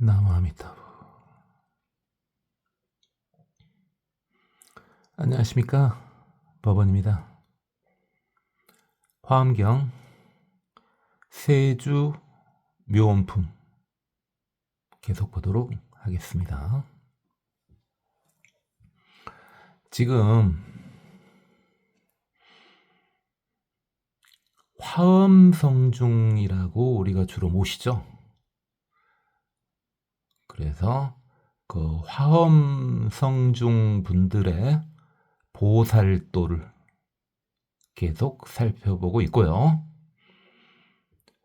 나무아미타부. 안녕하십니까, 법원입니다. 화엄경 세주 묘원품 계속 보도록 하겠습니다. 지금 화엄성중이라고 우리가 주로 모시죠. 그래서 그 화엄성중 분들의 보살도를 계속 살펴보고 있고요.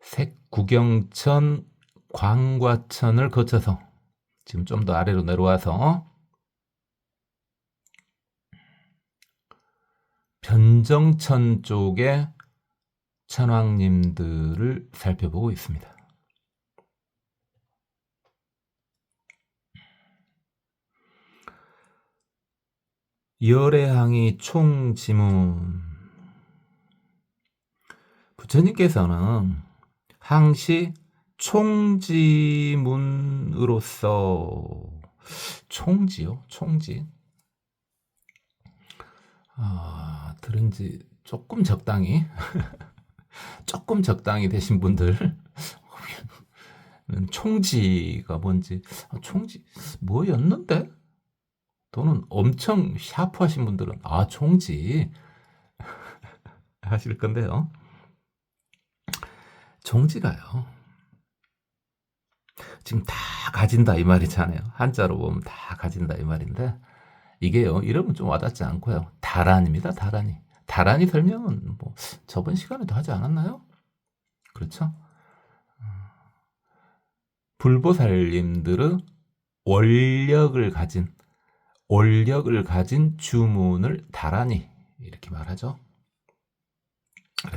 색구경천, 광과천을 거쳐서 지금 좀 더 아래로 내려와서 변정천 쪽의 천왕님들을 살펴보고 있습니다. 열애항이 총지문. 부처님께서는 항시 총지문으로서 총지요? 총지. 들은지 조금 적당히 조금 적당히 되신 분들 총지가 뭔지 총지 뭐였는데? 또는 엄청 샤프하신 분들은 총지 하실 건데요. 총지가요, 지금 다 가진다 이 말이잖아요. 한자로 보면 다 가진다 이 말인데, 이게요, 이러면 좀 와닿지 않고요. 다란입니다. 다란이. 다란이 설명은 뭐 저번 시간에도 하지 않았나요? 그렇죠? 불보살님들은 원력을 가진 주문을 다란이 이렇게 말하죠.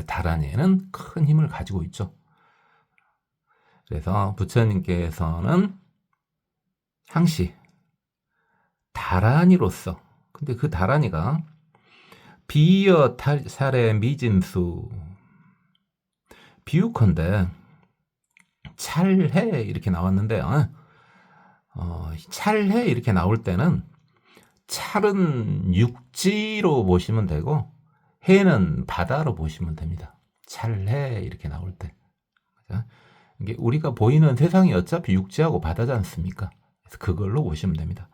다란이에는 큰 힘을 가지고 있죠. 그래서 부처님께서는 항시 다란이로서, 근데 그 다란이가 비여 탈살의 미진수, 비유컨대 찰해 이렇게 나왔는데요. 찰해 이렇게 나올 때는 찰은 육지로 보시면 되고 해는 바다로 보시면 됩니다. 찰해 이렇게 나올 때. 이게 우리가 보이는 세상이 어차피 육지하고 바다지 않습니까? 그래서 그걸로 보시면 됩니다.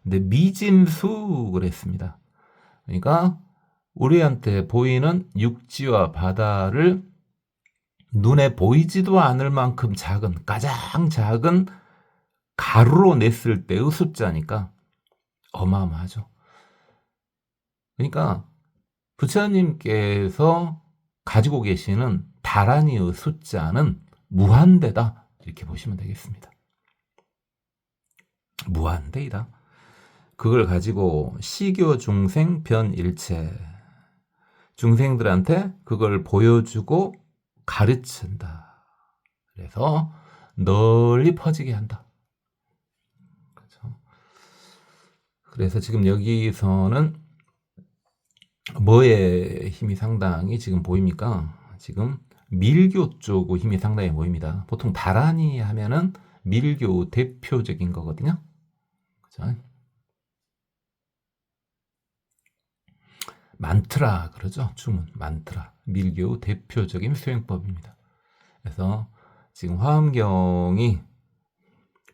근데 미진수 그랬습니다. 그러니까 우리한테 보이는 육지와 바다를 눈에 보이지도 않을 만큼 작은, 가장 작은 가루로 냈을 때의 숫자니까 어마어마하죠. 그러니까 부처님께서 가지고 계시는 다란이의 숫자는 무한대다 이렇게 보시면 되겠습니다. 무한대이다. 그걸 가지고 시교 중생 변일체, 중생들한테 그걸 보여주고 가르친다. 그래서 널리 퍼지게 한다. 그렇죠? 그래서 지금 여기서는 뭐의 힘이 상당히 지금 보입니까? 지금 밀교 쪽 힘이 상당히 보입니다. 보통 다란이 하면은 밀교 대표적인 거거든요. 그렇죠? 만트라 그러죠. 주문 만트라, 밀교 대표적인 수행법입니다. 그래서 지금 화엄경이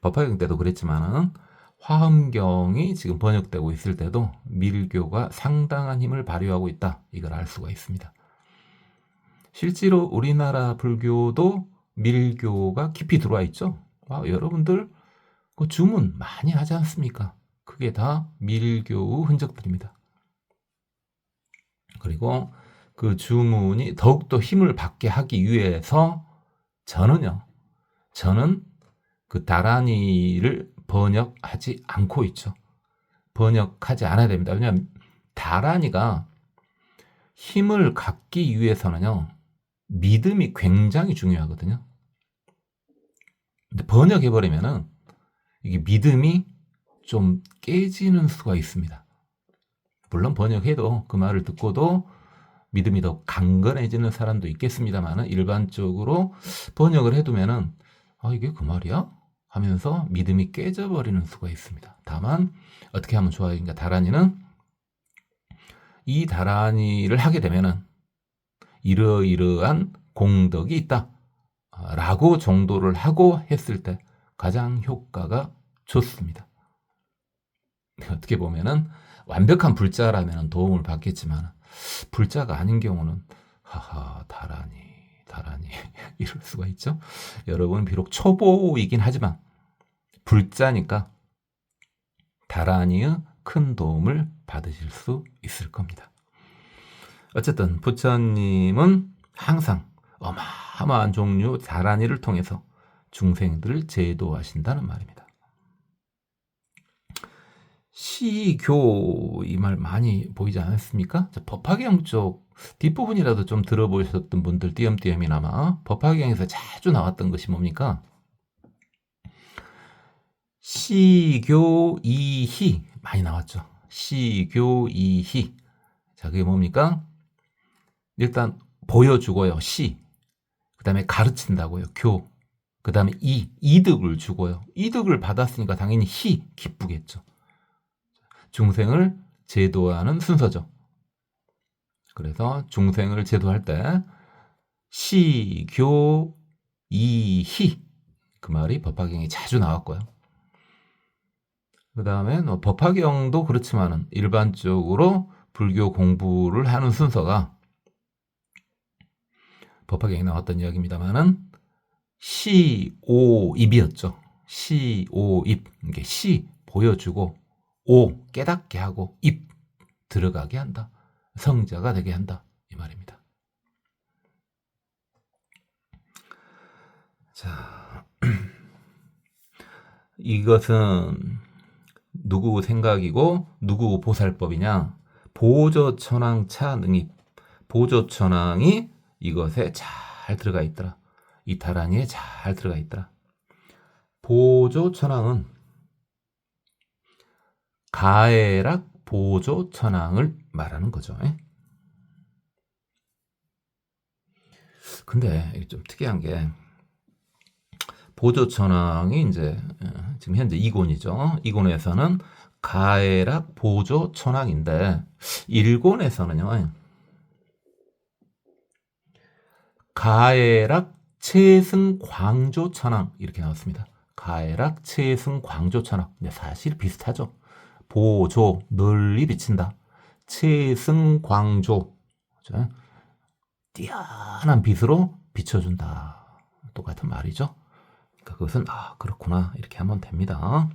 법화경 때도 그랬지만은 화엄경이 지금 번역되고 있을 때도 밀교가 상당한 힘을 발휘하고 있다, 이걸 알 수가 있습니다. 실제로 우리나라 불교도 밀교가 깊이 들어와 있죠. 여러분들 그 주문 많이 하지 않습니까? 그게 다 밀교의 흔적들입니다. 그리고 그 주문이 더욱더 힘을 받게 하기 위해서 저는 그 다란이를 번역하지 않고 있죠. 번역하지 않아야 됩니다. 왜냐하면 다란이가 힘을 갖기 위해서는요, 믿음이 굉장히 중요하거든요. 근데 번역해버리면은 이게 믿음이 좀 깨지는 수가 있습니다. 물론 번역해도 그 말을 듣고도 믿음이 더 강건해지는 사람도 있겠습니다만, 일반적으로 번역을 해두면은 이게 그 말이야? 하면서 믿음이 깨져버리는 수가 있습니다. 다만 어떻게 하면 좋아요? 그러니까 다란이는 이 다란이를 하게 되면은 이러이러한 공덕이 있다 라고 정도를 하고 했을 때 가장 효과가 좋습니다. 어떻게 보면은 완벽한 불자라면 도움을 받겠지만 불자가 아닌 경우는 하하 다란이 이럴 수가 있죠. 여러분 비록 초보이긴 하지만 불자니까 다란이의 큰 도움을 받으실 수 있을 겁니다. 어쨌든 부처님은 항상 어마어마한 종류 다란이를 통해서 중생들을 제도하신다는 말입니다. 시교 이 말 많이 보이지 않았습니까? 법화경 쪽 뒷부분이라도 좀 들어보셨던 분들 띄엄띄엄이나마 법화경에서 자주 나왔던 것이 뭡니까? 시교이희 많이 나왔죠. 시교이희. 자, 그게 뭡니까? 일단 보여주고요. 시. 그 다음에 가르친다고요. 교. 그 다음에 이득을 주고요. 이득을 받았으니까 당연히 기쁘겠죠. 중생을 제도하는 순서죠. 그래서 중생을 제도할 때 시, 교, 희 그 말이 법화경에 자주 나왔고요. 그 다음에 법화경도 그렇지만은 일반적으로 불교 공부를 하는 순서가 법화경에 나왔던 이야기입니다만은 시, 오, 입이었죠. 시, 오, 입. 이게 시 보여주고 오 깨닫게 하고 입 들어가게 한다. 성자가 되게 한다. 이 말입니다. 자, 이것은 누구 생각이고 누구 보살법이냐? 보조천왕차 능입. 보조천왕이 이것에 잘 들어가 있더라. 이 다란이에 잘 들어가 있더라. 보조천왕은 가해락 보조천왕을 말하는 거죠. 근데 이게 좀 특이한 게 보조천왕이 이제 지금 현재 2권이죠. 2권에서는 가해락 보조천왕인데 1권에서는요. 가해락 채승광조천왕 이렇게 나왔습니다. 가해락 채승광조천왕. 근데 사실 비슷하죠. 보조 널리 비친다. 채승광조 뛰어난 빛으로 비춰준다. 똑같은 말이죠. 그러니까 그것은 그렇구나 이렇게 하면 됩니다.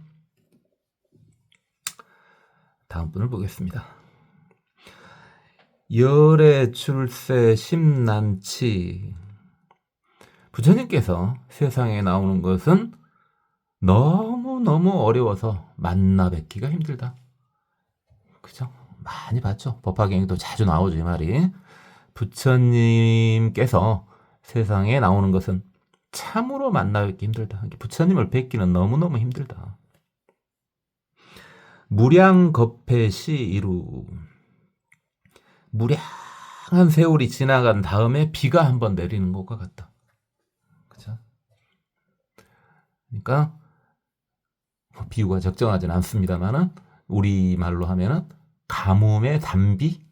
다음 분을 보겠습니다. 열애 출세 심난치. 부처님께서 세상에 나오는 것은 너무너무 어려워서 만나 뵙기가 힘들다. 그죠? 많이 봤죠? 법화경에도 자주 나오죠, 이 말이. 부처님께서 세상에 나오는 것은 참으로 만나 뵙기 힘들다. 부처님을 뵙기는 너무너무 힘들다. 무량겁해시 이루. 무량한 세월이 지나간 다음에 비가 한번 내리는 것과 같다. 그죠? 그러니까 비유가 적정하진 않습니다만은 우리말로 하면은 가뭄의 단비?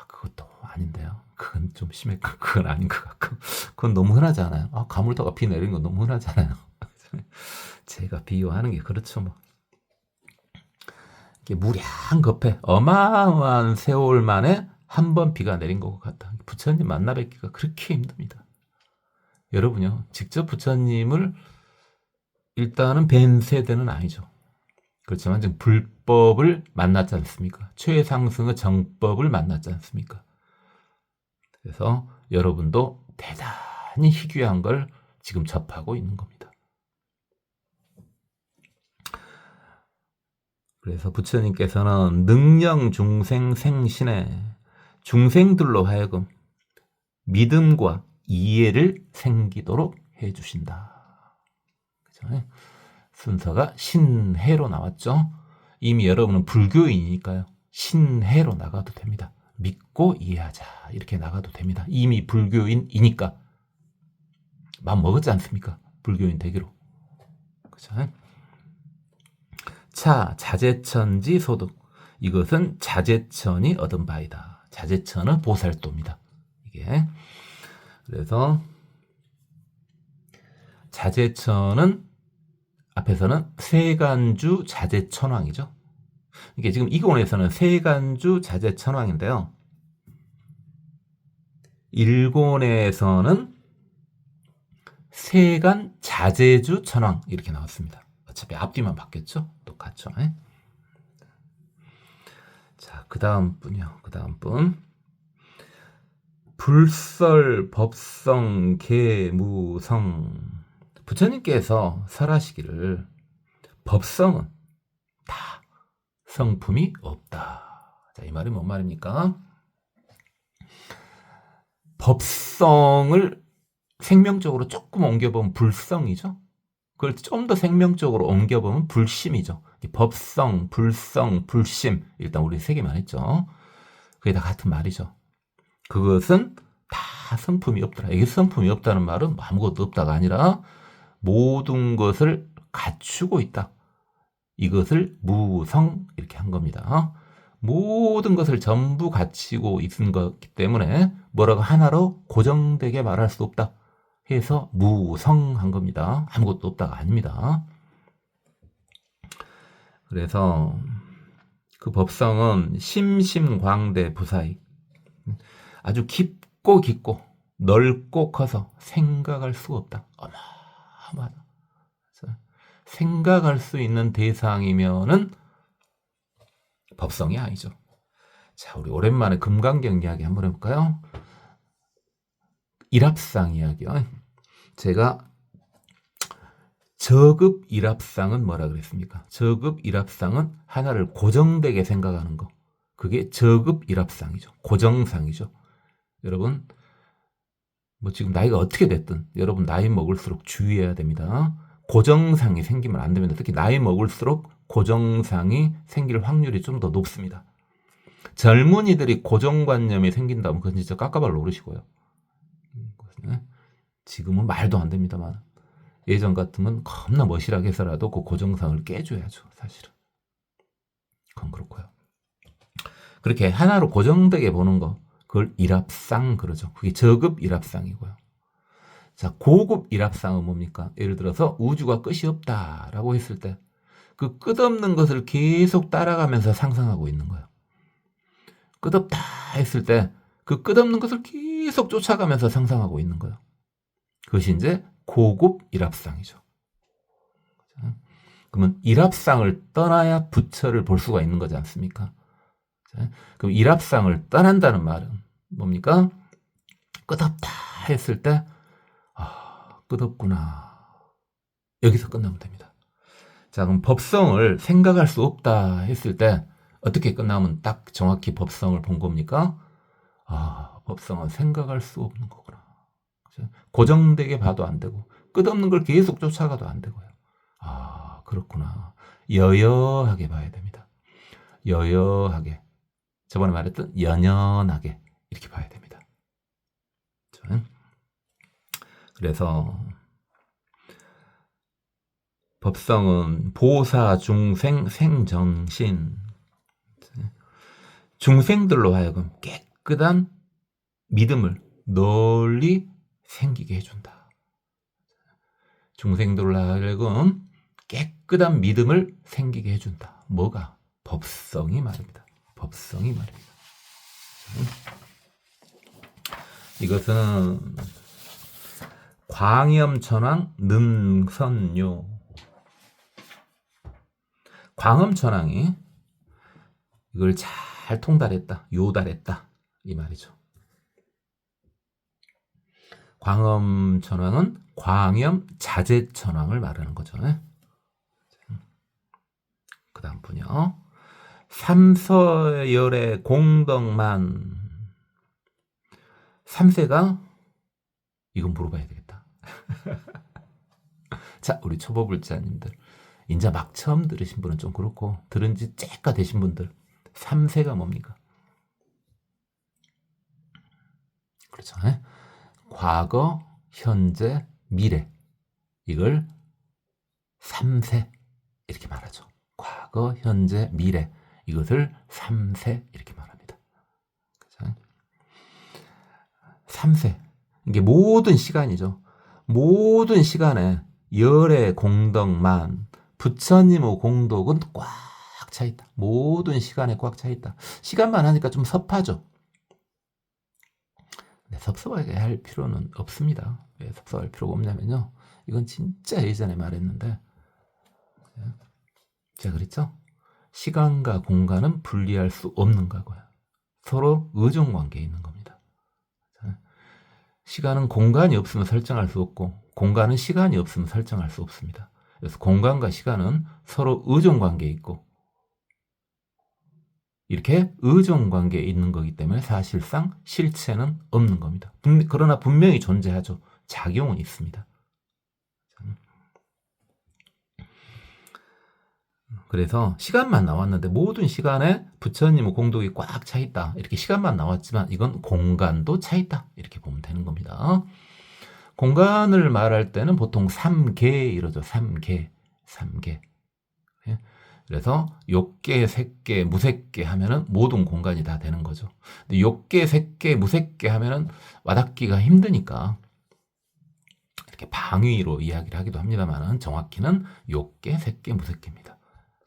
그것도 아닌데요. 그건 좀 심해. 그건 아닌 것 같고. 그건 너무 흔하지 않아요? 가물다가 비 내리는 건 너무 흔하잖아요. 제가 비유하는 게 그렇죠, 뭐. 이게 무량겁해. 어마어마한 세월 만에 한 번 비가 내린 것 같다. 부처님 만나 뵙기가 그렇게 힘듭니다. 여러분요, 직접 부처님을 일단은 뵌 세대는 아니죠. 그렇지만 지금 불법을 만났지 않습니까? 최상승의 정법을 만났지 않습니까? 그래서 여러분도 대단히 희귀한 걸 지금 접하고 있는 겁니다. 그래서 부처님께서는 능령 중생 생신에 중생들로 하여금 믿음과 이해를 생기도록 해주신다. 그죠? 순서가 신해로 나왔죠. 이미 여러분은 불교인이니까요. 신해로 나가도 됩니다. 믿고 이해하자 이렇게 나가도 됩니다. 이미 불교인이니까 마음 먹었지 않습니까? 불교인 되기로. 그죠? 차, 자재천지 소득. 이것은 자재천이 얻은 바이다. 자재천은 보살도입니다. 이게. 그래서 자재천은 앞에서는 세간주 자재천왕이죠. 이게 지금 이 권에서는 세간주 자재천왕인데요. 1권에서는 세간 자재주 천왕 이렇게 나왔습니다. 어차피 앞뒤만 바뀌었죠? 똑같죠? 자, 그 다음 분이요. 그 다음 분. 불설, 법성, 계무성. 부처님께서 설하시기를 법성은 다 성품이 없다. 자, 이 말이 뭔 말입니까? 법성을 생명적으로 조금 옮겨보면 불성이죠. 그걸 좀 더 생명적으로 옮겨보면 불심이죠. 법성, 불성, 불심. 일단 우리 세 개만 했죠. 그게 다 같은 말이죠. 그것은 다 성품이 없더라. 이게 성품이 없다는 말은 아무것도 없다가 아니라 모든 것을 갖추고 있다. 이것을 무성 이렇게 한 겁니다. 모든 것을 전부 갖추고 있는 것이기 때문에 뭐라고 하나로 고정되게 말할 수 없다. 해서 무성한 겁니다. 아무것도 없다가 아닙니다. 그래서 그 법성은 심심광대 부사이 아주 깊고 넓고 커서 생각할 수 없다. 어마어마하다. 생각할 수 있는 대상이면은 법성이 아니죠. 자, 우리 오랜만에 금강경 이야기 한번 해볼까요? 일합상 이야기요. 제가 저급 일합상은 뭐라 그랬습니까? 저급 일합상은 하나를 고정되게 생각하는 거. 그게 저급 일합상이죠. 고정상이죠. 여러분, 뭐 지금 나이가 어떻게 됐든 여러분 나이 먹을수록 주의해야 됩니다. 고정상이 생기면 안 됩니다. 특히 나이 먹을수록 고정상이 생길 확률이 좀 더 높습니다. 젊은이들이 고정관념이 생긴다면 그건 진짜 깎아발로 오르시고요. 지금은 말도 안 됩니다만 예전 같으면 겁나 멋이라게 해서라도 그 고정상을 깨줘야죠. 사실은. 그건 그렇고요. 그렇게 하나로 고정되게 보는 거 그걸 일합상 그러죠. 그게 저급 일합상이고요. 자, 고급 일합상은 뭡니까? 예를 들어서 우주가 끝이 없다라고 했을 때 그 끝없는 것을 계속 따라가면서 상상하고 있는 거예요. 끝없다 했을 때 그 끝없는 것을 계속 쫓아가면서 상상하고 있는 거예요. 그것이 이제 고급 일합상이죠. 그러면 일합상을 떠나야 부처를 볼 수가 있는 거지 않습니까? 그럼 일합상을 떠난다는 말은 뭡니까? 끝없다 했을 때 끝없구나. 여기서 끝나면 됩니다. 자, 그럼 법성을 생각할 수 없다 했을 때 어떻게 끝나면 딱 정확히 법성을 본 겁니까? 법성은 생각할 수 없는 거구나. 고정되게 봐도 안 되고 끝없는 걸 계속 쫓아가도 안 되고요. 그렇구나. 여여하게 봐야 됩니다. 여여하게. 저번에 말했던 연연하게 이렇게 봐야 됩니다. 그래서 법성은 보사, 중생, 생정신 중생들로 하여금 깨끗한 믿음을 널리 생기게 해준다. 중생들로 하여금 깨끗한 믿음을 생기게 해준다. 뭐가? 법성이 말입니다. 법성이 말입니다. 이것은 광염천왕 능선요. 광음천왕이 이걸 잘 통달했다, 요달했다 이 말이죠. 광음천왕은 광염 자재천왕을 말하는 거죠. 그 다음 분요. 삼서열의 공덕만. 삼세가 이건 물어봐야 되겠다. 자, 우리 초보불자님들 인자 막 처음 들으신 분은 좀 그렇고 들은 지 째까 되신 분들 삼세가 뭡니까? 그렇죠. 과거, 현재, 미래 이걸 3세 이렇게 말하죠. 과거, 현재, 미래 이것을 3세 이렇게 말합니다. 그죠? 3세 이게 모든 시간이죠. 모든 시간에 열의 공덕만 부처님의 공덕은 꽉 차 있다. 모든 시간에 꽉 차 있다. 시간만 하니까 좀 섭하죠. 네, 섭섭하게 할 필요는 없습니다. 왜 섭섭할 필요가 없냐면요. 이건 진짜 예전에 말했는데 제가 그랬죠? 시간과 공간은 분리할 수 없는 거고요. 서로 의존관계에 있는 겁니다. 시간은 공간이 없으면 설정할 수 없고 공간은 시간이 없으면 설정할 수 없습니다. 그래서 공간과 시간은 서로 의존관계에 있고 이렇게 의존관계에 있는 거기 때문에 사실상 실체는 없는 겁니다. 그러나 분명히 존재하죠. 작용은 있습니다. 그래서 시간만 나왔는데 모든 시간에 부처님의 공덕이 꽉 차 있다. 이렇게 시간만 나왔지만 이건 공간도 차 있다. 이렇게 보면 되는 겁니다. 공간을 말할 때는 보통 3개 이러죠. 3개. 그래서 욕계, 색계, 무색계 하면은 모든 공간이 다 되는 거죠. 근데 욕계, 색계, 무색계 하면은 와닿기가 힘드니까 이렇게 방위로 이야기를 하기도 합니다만은 정확히는 욕계, 색계, 무색계입니다.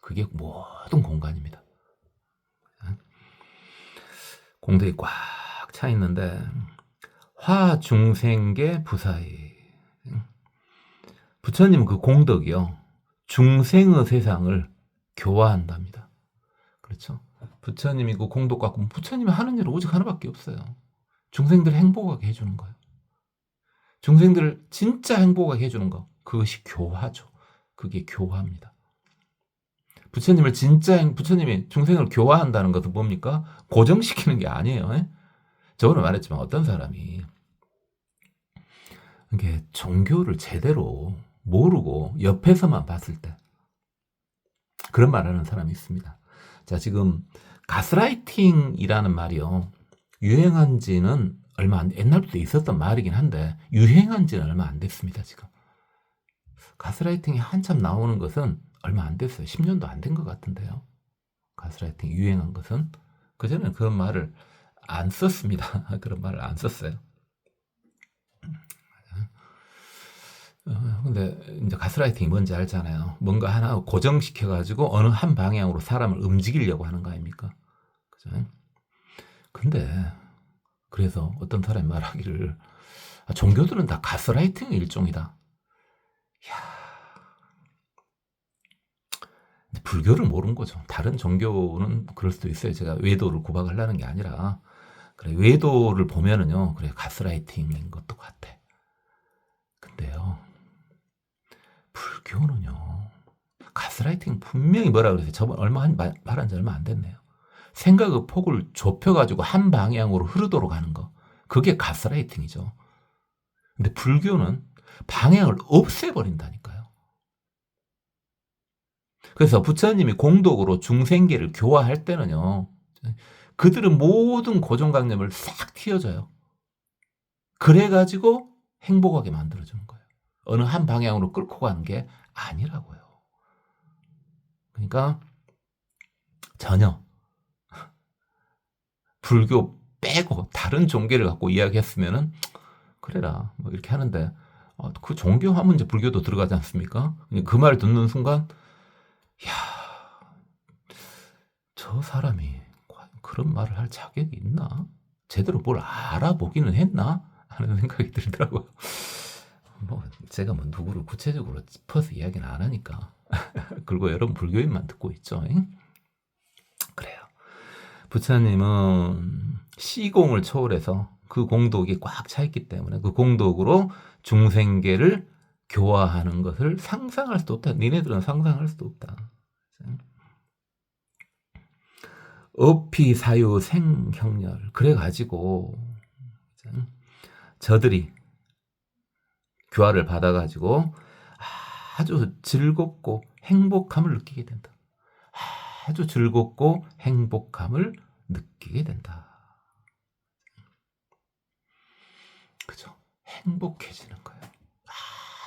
그게 모든 공간입니다. 공덕이 꽉 차 있는데 화중생계 부사이 부처님은 그 공덕이요 중생의 세상을 교화한답니다. 그렇죠? 부처님이 그 공덕 갖고 부처님이 하는 일은 오직 하나밖에 없어요. 중생들을 행복하게 해주는 거예요. 중생들을 진짜 행복하게 해주는 거 그것이 교화죠. 그게 교화입니다. 부처님이 중생을 교화한다는 것은 뭡니까? 고정시키는 게 아니에요. 저번에 말했지만 어떤 사람이 이게 종교를 제대로 모르고 옆에서만 봤을 때 그런 말하는 사람이 있습니다. 자, 지금 가스라이팅이라는 말이요. 유행한 지는 옛날부터 있었던 말이긴 한데 유행한 지는 얼마 안 됐습니다, 지금. 가스라이팅이 한참 나오는 것은 얼마 안 됐어요. 10년도 안 된 것 같은데요. 가스라이팅 유행한 것은. 그전에는 그런 말을 안 썼습니다. 그런 말을 안 썼어요. 근데 이제 가스라이팅이 뭔지 알잖아요. 뭔가 하나 고정시켜가지고 어느 한 방향으로 사람을 움직이려고 하는 거 아닙니까? 그죠? 근데 그래서 어떤 사람이 말하기를 종교들은 다 가스라이팅의 일종이다. 야, 불교를 모르는 거죠. 다른 종교는 그럴 수도 있어요. 제가 외도를 구박하려는 게 아니라 그래 외도를 보면은요, 그래 가스라이팅인 것도 같아. 근데요, 불교는요, 가스라이팅 분명히 뭐라 그랬어요. 저번 말한 지 얼마 안 됐네요. 생각의 폭을 좁혀가지고 한 방향으로 흐르도록 하는 거. 그게 가스라이팅이죠. 근데 불교는 방향을 없애버린다니까요. 그래서 부처님이 공덕으로 중생계를 교화할 때는요, 그들은 모든 고정관념을 싹 튀어줘요. 그래가지고 행복하게 만들어주는 거예요. 어느 한 방향으로 끌고 가는 게 아니라고요. 그러니까 전혀 불교 빼고 다른 종교를 갖고 이야기했으면은 그래라 뭐 이렇게 하는데 그 종교하면 이제 불교도 들어가지 않습니까? 그 말 듣는 순간 야, 저 사람이 그런 말을 할 자격이 있나? 제대로 뭘 알아보기는 했나? 하는 생각이 들더라고요. 뭐 제가 뭐 누구를 구체적으로 짚어서 이야기는 안 하니까. 그리고 여러분 불교인만 듣고 있죠. 그래요. 부처님은 시공을 초월해서 그 공덕이 꽉 차 있기 때문에 그 공덕으로 중생계를 교화하는 것을 상상할 수도 없다. 니네들은 상상할 수도 없다. 업피사유 생형렬. 그래가지고 저들이 교화를 받아가지고 아주 즐겁고 행복함을 느끼게 된다. 아주 즐겁고 행복함을 느끼게 된다. 그죠? 행복해지는 거예요.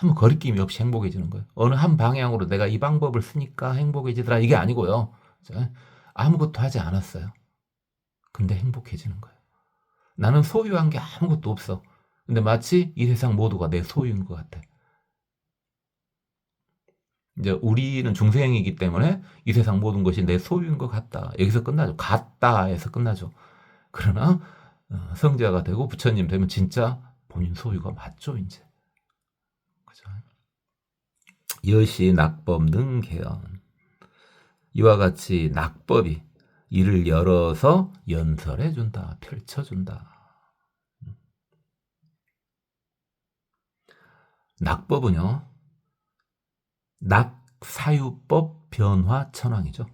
아무 거리낌이 없이 행복해지는 거예요. 어느 한 방향으로 내가 이 방법을 쓰니까 행복해지더라 이게 아니고요. 아무것도 하지 않았어요. 근데 행복해지는 거예요. 나는 소유한 게 아무것도 없어. 근데 마치 이 세상 모두가 내 소유인 것 같아. 이제 우리는 중생이기 때문에 이 세상 모든 것이 내 소유인 것 같다. 여기서 끝나죠. 같다에서 끝나죠. 그러나 성자가 되고 부처님 되면 진짜 본인 소유가 맞죠, 이제. 그죠? 여시 낙법 능개연. 이와 같이 낙법이 이를 열어서 연설해준다, 펼쳐준다. 낙법은요, 낙사유법 변화천왕이죠.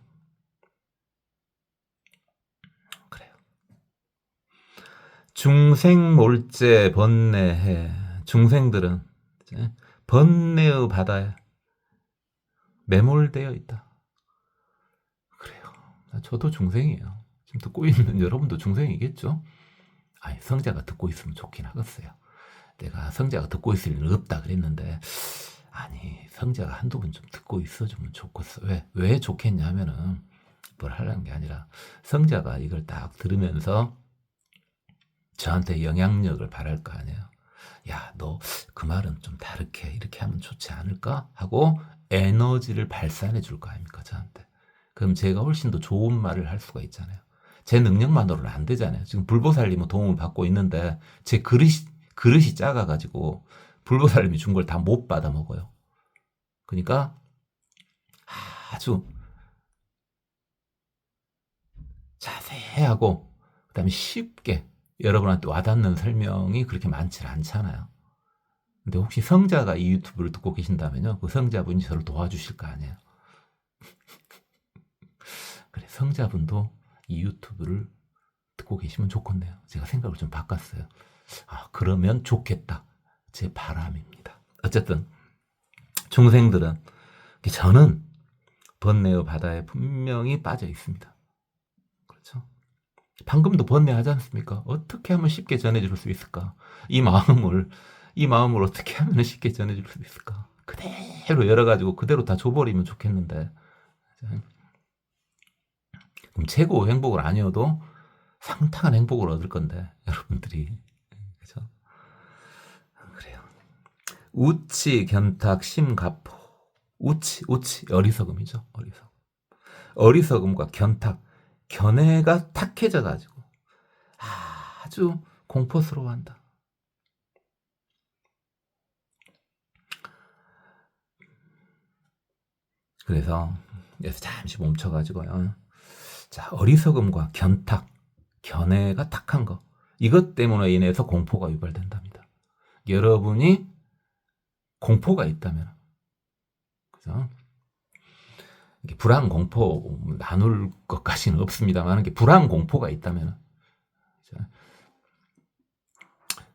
그래요. 중생몰제 번뇌해. 중생들은 번뇌의 바다에 매몰되어 있다. 그래요. 저도 중생이에요. 지금 듣고 있는 여러분도 중생이겠죠? 아니, 성자가 듣고 있으면 좋긴 하겠어요. 내가 성자가 듣고 있을 일은 없다 그랬는데, 아니, 성자가 한두 번 좀 듣고 있어주면 좋겠어. 왜 좋겠냐 하면은, 뭘 하려는 게 아니라, 성자가 이걸 딱 들으면서 저한테 영향력을 발할 거 아니에요. 야, 너 그 말은 좀 다르게 이렇게 하면 좋지 않을까? 하고 에너지를 발산해 줄 거 아닙니까, 저한테. 그럼 제가 훨씬 더 좋은 말을 할 수가 있잖아요. 제 능력만으로는 안 되잖아요. 지금 불보살님은 도움을 받고 있는데 제 그릇이 작아가지고 불보살님이 준 걸 다 못 받아 먹어요. 그러니까 아주 자세하고 그다음에 쉽게 여러분한테 와닿는 설명이 그렇게 많지 않잖아요. 근데 혹시 성자가 이 유튜브를 듣고 계신다면요, 그 성자분이 저를 도와주실 거 아니에요. 그래, 성자분도 이 유튜브를 듣고 계시면 좋겠네요. 제가 생각을 좀 바꿨어요. 그러면 좋겠다. 제 바람입니다. 어쨌든 중생들은, 저는 번뇌의 바다에 분명히 빠져 있습니다. 그렇죠? 방금도 번뇌하지 않습니까? 어떻게 하면 쉽게 전해줄 수 있을까? 이 마음을 어떻게 하면 쉽게 전해줄 수 있을까? 그대로 열어가지고 그대로 다 줘버리면 좋겠는데. 그럼 최고 행복을 아니어도 상당한 행복을 얻을 건데, 여러분들이. 그죠? 그래요. 우치, 견탁, 심가포. 우치, 어리석음이죠. 어리석음과 견탁, 견해가 탁해져가지고 아주 공포스러워한다. 그래서 여기서 잠시 멈춰가지고요. 자, 어리석음과 견탁, 견해가 탁한 거. 이것 때문에 인해서 공포가 유발된답니다. 여러분이 공포가 있다면, 그죠? 불안 공포 나눌 것까지는 없습니다만, 불안 공포가 있다면,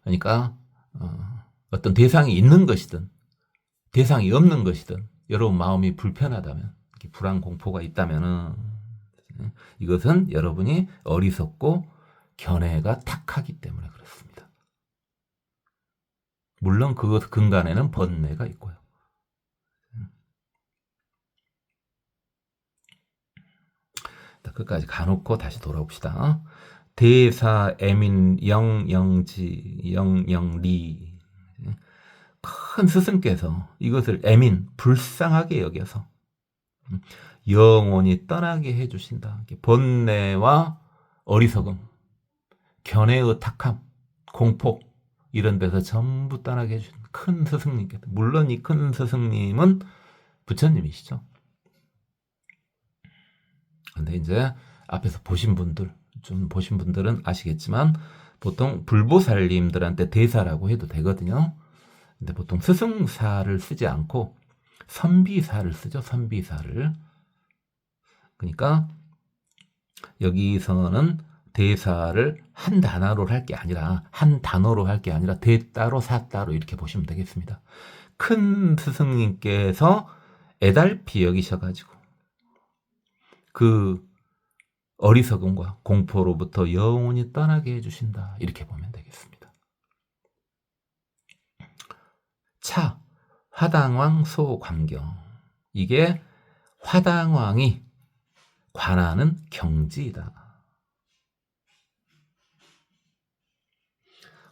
그러니까 어떤 대상이 있는 것이든 대상이 없는 것이든 여러분 마음이 불편하다면, 불안 공포가 있다면은 이것은 여러분이 어리석고 견해가 탁하기 때문에 그렇습니다. 물론 그것 근간에는 번뇌가 있고요. 끝까지 가놓고 다시 돌아옵시다. 대사 애민 영영지 영영리, 큰 스승께서 이것을 애민 불쌍하게 여겨서 영원히 떠나게 해주신다. 번뇌와 어리석음, 견해의 탁함, 공포 이런 데서 전부 떠나게 해주신 큰 스승님께서, 물론 이 큰 스승님은 부처님이시죠. 근데 이제 앞에서 보신 분들은 아시겠지만 보통 불보살님들한테 대사라고 해도 되거든요. 근데 보통 스승사를 쓰지 않고 선비사를 쓰죠. 선비사를. 그러니까 여기서는 대사를 한 단어로 할 게 아니라 대따로 사따로 이렇게 보시면 되겠습니다. 큰 스승님께서 애달피 여기셔가지고 그 어리석음과 공포로부터 영원히 떠나게 해주신다, 이렇게 보면 되겠습니다. 차, 화당왕 소광경. 이게 화당왕이 관하는 경지이다.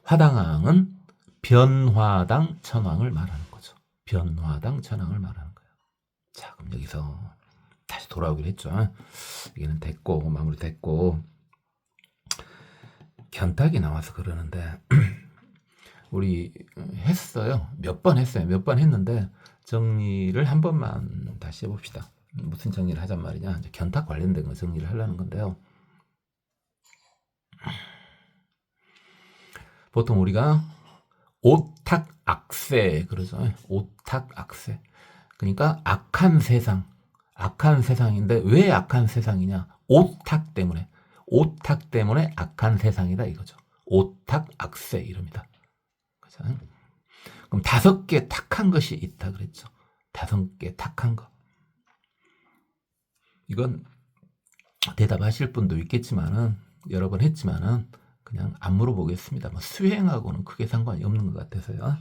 화당왕은 변화당 천왕을 말하는 거죠. 변화당 천왕을 말하는 거예요. 자, 그럼 여기서 다시 돌아오기로 했죠. 여기는 됐고, 마무리 됐고, 견탁이 나와서 그러는데, 우리 했어요. 몇 번 했어요. 몇 번 했는데, 정리를 한 번만 다시 해봅시다. 무슨 정리를 하잔 말이냐. 이제 견탁 관련된 거 정리를 하려는 건데요. 보통 우리가 오탁악세 그러죠. 오탁악세. 그러니까 악한 세상인데 왜 악한 세상이냐? 오탁 때문에 악한 세상이다 이거죠. 오탁악세 이럽니다. 그죠? 그럼 5개 탁한 것이 있다 그랬죠. 5개 탁한 거. 이건 대답하실 분도 있겠지만은 여러 번 했지만은 그냥 안 물어보겠습니다. 뭐 수행하고는 크게 상관이 없는 것 같아서요.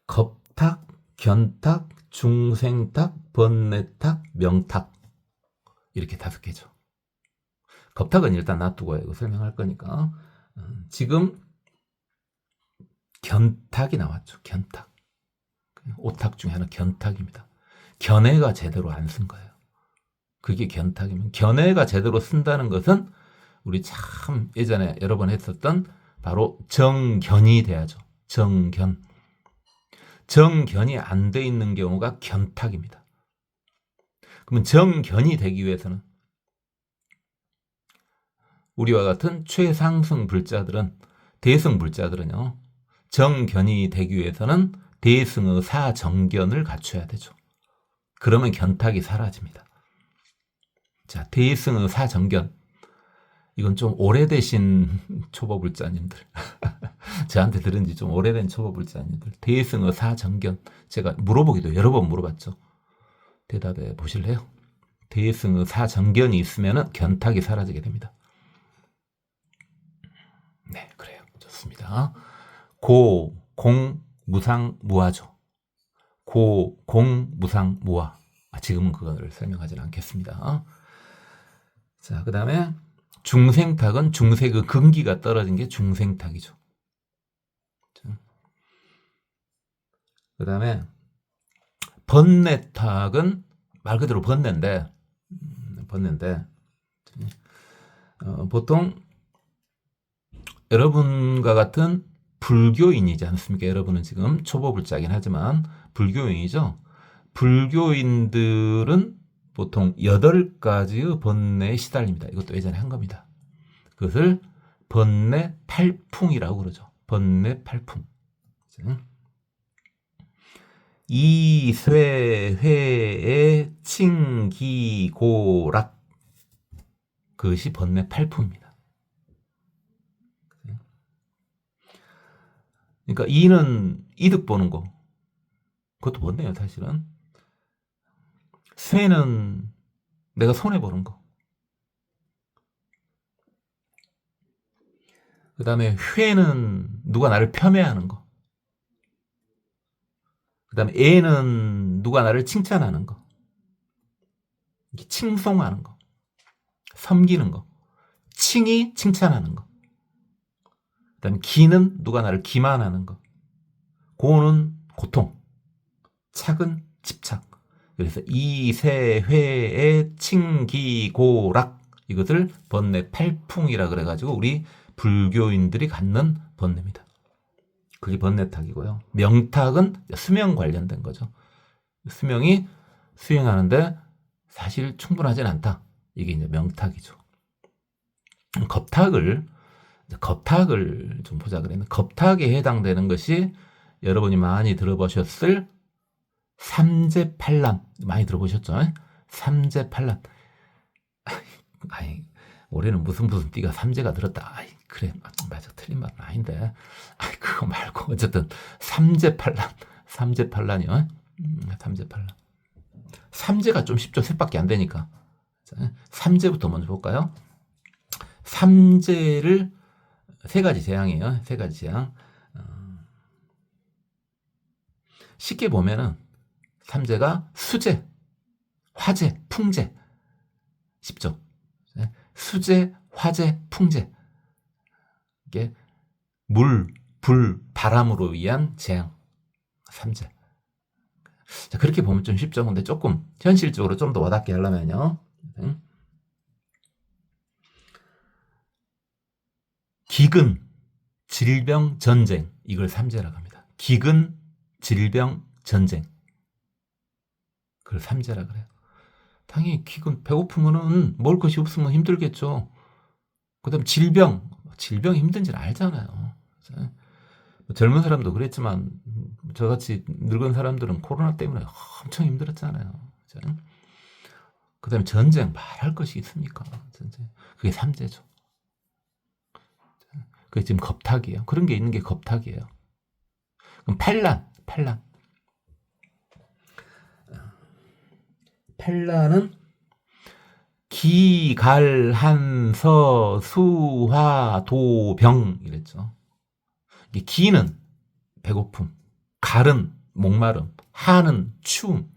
겁탁, 견탁, 중생탁, 번뇌탁, 명탁 이렇게 5개죠. 겁탁은 일단 놔두고 이거 설명할 거니까 지금 견탁이 나왔죠. 견탁. 오탁 중에 하나 견탁입니다. 견해가 제대로 안 쓴 거예요. 그게 견탁이면 견해가 제대로 쓴다는 것은 우리 참 예전에 여러 번 했었던 바로 정견이 돼야죠. 정견. 정견이 안 돼 있는 경우가 견탁입니다. 그러면 정견이 되기 위해서는 우리와 같은 최상승 불자들은 대승 불자들은요. 정견이 되기 위해서는 대승의 사정견을 갖춰야 되죠. 그러면 견탁이 사라집니다. 자, 대승의 사정견. 이건 좀 오래되신 초보불자님들 저한테 들은 지 좀 오래된 초보불자님들 대승의 사정견 제가 물어보기도 여러 번 물어봤죠. 대답해 보실래요? 대승의 사정견이 있으면 견탁이 사라지게 됩니다. 네, 그래요. 좋습니다. 고, 공, 무상, 무아죠. 고, 공, 무상, 무아. 지금은 그거를 설명하지는 않겠습니다. 자, 그 다음에 중생탁은 중세 그 근기가 떨어진 게 중생탁이죠. 그 다음에 번뇌탁은 말 그대로 번뇌인데 보통 여러분과 같은 불교인이지 않습니까? 여러분은 지금 초보불자긴 하지만 불교인이죠. 불교인들은 보통 8가지의 번뇌에 시달립니다. 이것도 예전에 한 겁니다. 그것을 번뇌 팔풍이라고 그러죠. 번뇌 팔풍. 이쇠회의 칭기고락. 그것이 번뇌 팔풍입니다. 그러니까 이는 이득 보는 거. 그것도 번뇌예요, 사실은. 쇠는 내가 손해보는 거. 그 다음에 회는 누가 나를 폄훼하는 거. 그 다음에 애는 누가 나를 칭찬하는 거. 칭송하는 거. 섬기는 거. 칭이 칭찬하는 거. 그 다음에 기는 누가 나를 기만하는 거. 고는 고통. 착은 집착. 그래서 이세회의 칭기고락 이것을 번뇌 팔풍이라 그래가지고 우리 불교인들이 갖는 번뇌입니다. 그게 번뇌탁이고요. 명탁은 수명 관련된 거죠. 수명이 수행하는데 사실 충분하진 않다. 이게 이제 명탁이죠. 겁탁을 좀 보자 그랬는데 겁탁에 해당되는 것이 여러분이 많이 들어보셨을 삼재팔란 많이 들어보셨죠? 삼재팔란. 아이, 올해는 무슨 띠가 삼재가 들었다. 아이, 그래 맞아 틀린 말은 아닌데. 아이, 그거 말고 어쨌든 삼재팔란이요. 삼재팔란. 삼재가 좀 쉽죠. 셋밖에 안 되니까. 자, 삼재부터 먼저 볼까요? 삼재를 3가지 재앙이에요. 3가지 재앙. 쉽게 보면은 삼재가 수재, 화재, 풍재. 쉽죠? 수재, 화재, 풍재. 이게 물, 불, 바람으로 의한 재앙. 삼재. 자, 그렇게 보면 좀 쉽죠? 근데 조금 현실적으로 좀 더 와닿게 하려면요. 기근, 질병, 전쟁. 이걸 삼재라고 합니다. 기근, 질병, 전쟁. 그걸 삼재라 그래요. 당연히 기근, 배고프면은 먹을 것이 없으면 힘들겠죠. 그 다음 질병이 힘든지를 알잖아요. 젊은 사람도 그랬지만 저같이 늙은 사람들은 코로나 때문에 엄청 힘들었잖아요. 그 다음에 전쟁 말할 것이 있습니까? 전쟁. 그게 삼재죠. 그게 지금 겁탁이에요. 그런 게 있는 게 겁탁이에요. 그럼 판란은 기갈한서 수화도병 이랬죠. 이게 기는 배고픔, 갈은 목마름, 하는 추움,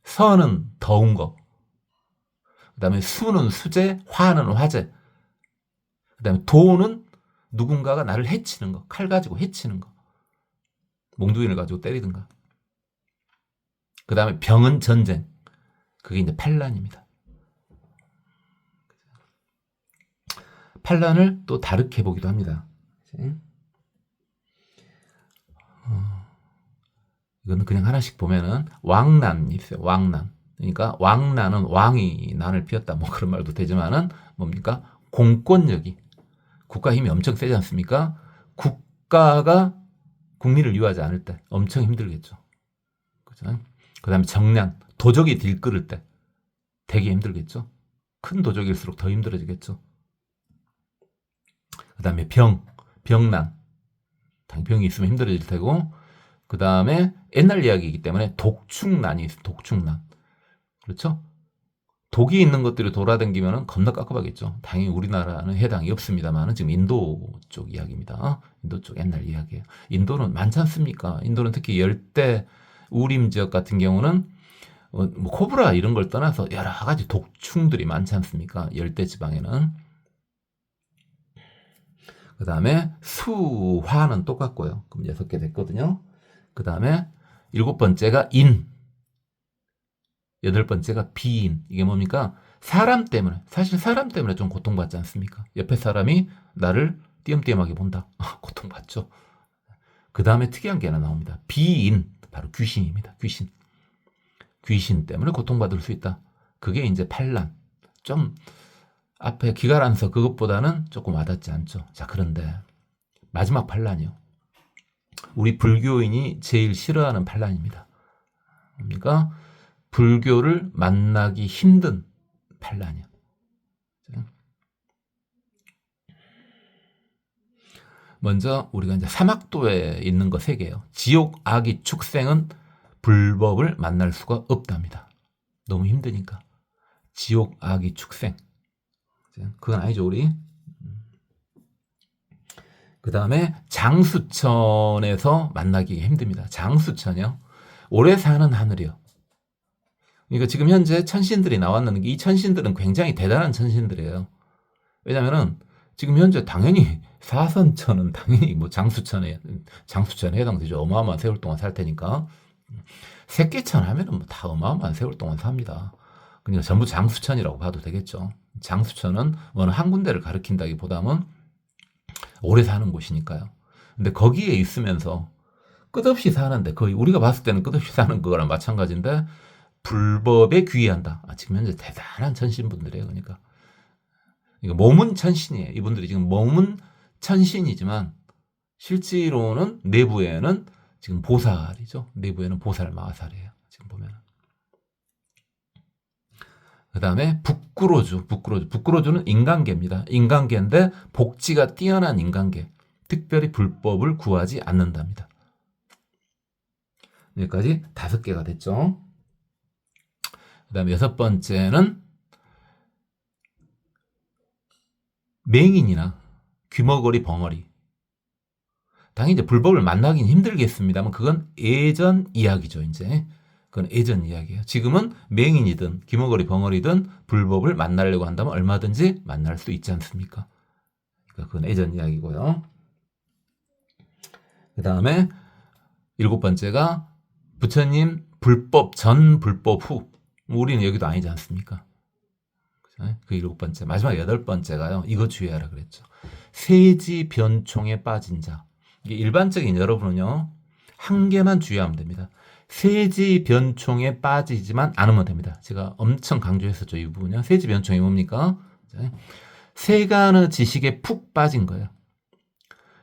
서는 더운 거, 그 다음에 수는 수재, 화는 화재, 그 다음에 도는 누군가가 나를 해치는 거, 칼 가지고 해치는 거, 몽둥이를 가지고 때리든가. 그 다음에 병은 전쟁, 그게 이제 판란입니다. 판란을 또 다르게 보기도 합니다. 이거는 그냥 하나씩 보면은 왕난이 있어요. 왕난. 그러니까 왕난은 왕이 난을 피웠다. 뭐 그런 말도 되지만은 뭡니까? 공권력이 국가 힘이 엄청 세지 않습니까? 국가가 국민을 위하지 않을 때 엄청 힘들겠죠. 그죠? 그다음에 정난, 도적이 들끓을 때 되게 힘들겠죠. 큰 도적일수록 더 힘들어지겠죠. 그다음에 병난, 병이 있으면 힘들어질 테고, 그 다음에 옛날 이야기이기 때문에 독충난이 있어요. 독충난. 그렇죠? 독이 있는 것들이 돌아다니면 겁나 깝깝하겠죠. 당연히 우리나라는 해당이 없습니다만 지금 인도 쪽 이야기입니다. 인도 쪽 옛날 이야기예요. 인도는 많지 않습니까? 인도는 특히 열대 우림 지역 같은 경우는 뭐 코브라 이런 걸 떠나서 여러 가지 독충들이 많지 않습니까? 열대 지방에는. 그 다음에 수화는 똑같고요. 그럼 6개 됐거든요. 그 다음에 7번째가 인, 8번째가 비인. 이게 뭡니까? 사람 때문에, 사실 사람 때문에 좀 고통받지 않습니까? 옆에 사람이 나를 띄엄띄엄하게 본다. 고통받죠. 그 다음에 특이한 게 하나 나옵니다. 비인, 바로 귀신입니다. 귀신 때문에 고통받을 수 있다. 그게 이제 판란. 좀 앞에 기갈한서 그것보다는 조금 와닿지 않죠. 자, 그런데 마지막 판란이요. 우리 불교인이 제일 싫어하는 판란입니다. 뭡니까? 불교를 만나기 힘든 판란이요. 먼저 우리가 이제 사막도에 있는 거 3개예요. 지옥, 악이, 축생은 불법을 만날 수가 없답니다. 너무 힘드니까. 지옥, 악이, 축생. 그건 아니죠, 우리. 그 다음에 장수천에서 만나기 힘듭니다. 장수천이요. 오래 사는 하늘이요. 그러니까 지금 현재 천신들이 나왔는데 이 천신들은 굉장히 대단한 천신들이에요. 왜냐면은 지금 현재 당연히 사선천은 당연히 뭐 장수천에 해당되죠. 어마어마한 세월 동안 살 테니까. 새끼천 하면은 뭐 다 어마어마한 세월 동안 삽니다. 그러니까 전부 장수천이라고 봐도 되겠죠. 장수천은 어느 한 군데를 가리킨다기보다는 오래 사는 곳이니까요. 근데 거기에 있으면서 끝없이 사는데 거의 우리가 봤을 때는 끝없이 사는 거랑 마찬가지인데 불법에 귀의한다. 지금 현재 대단한 천신분들이에요. 그러니까 몸은 천신이에요. 이분들이 지금 몸은 천신이지만 실제로는 내부에는 지금 보살이죠. 내부에는 보살 마하살이에요. 지금 보면. 그 다음에 북구로주는 인간계입니다. 인간계인데 복지가 뛰어난 인간계. 특별히 불법을 구하지 않는답니다. 여기까지 5개가 됐죠. 그 다음에 6번째는 맹인이나 귀머거리 벙어리. 당연히 이제 불법을 만나긴 힘들겠습니다만 그건 예전 이야기죠. 이제 그건 예전 이야기예요. 지금은 맹인이든 기머거리 벙어리든 불법을 만나려고 한다면 얼마든지 만날 수 있지 않습니까? 그러니까 그건 예전 이야기고요. 그 다음에 7번째가 부처님 불법 전 불법 후. 우리는 여기도 아니지 않습니까? 그 7번째. 마지막 8번째가요. 이거 주의하라 그랬죠. 세지 변총에 빠진 자. 이게 일반적인 여러분은요. 한 개만 주의하면 됩니다. 세지 변총에 빠지지만 않으면 됩니다. 제가 엄청 강조했었죠. 이 부분이요. 세지 변총이 뭡니까? 세간의 지식에 푹 빠진 거예요.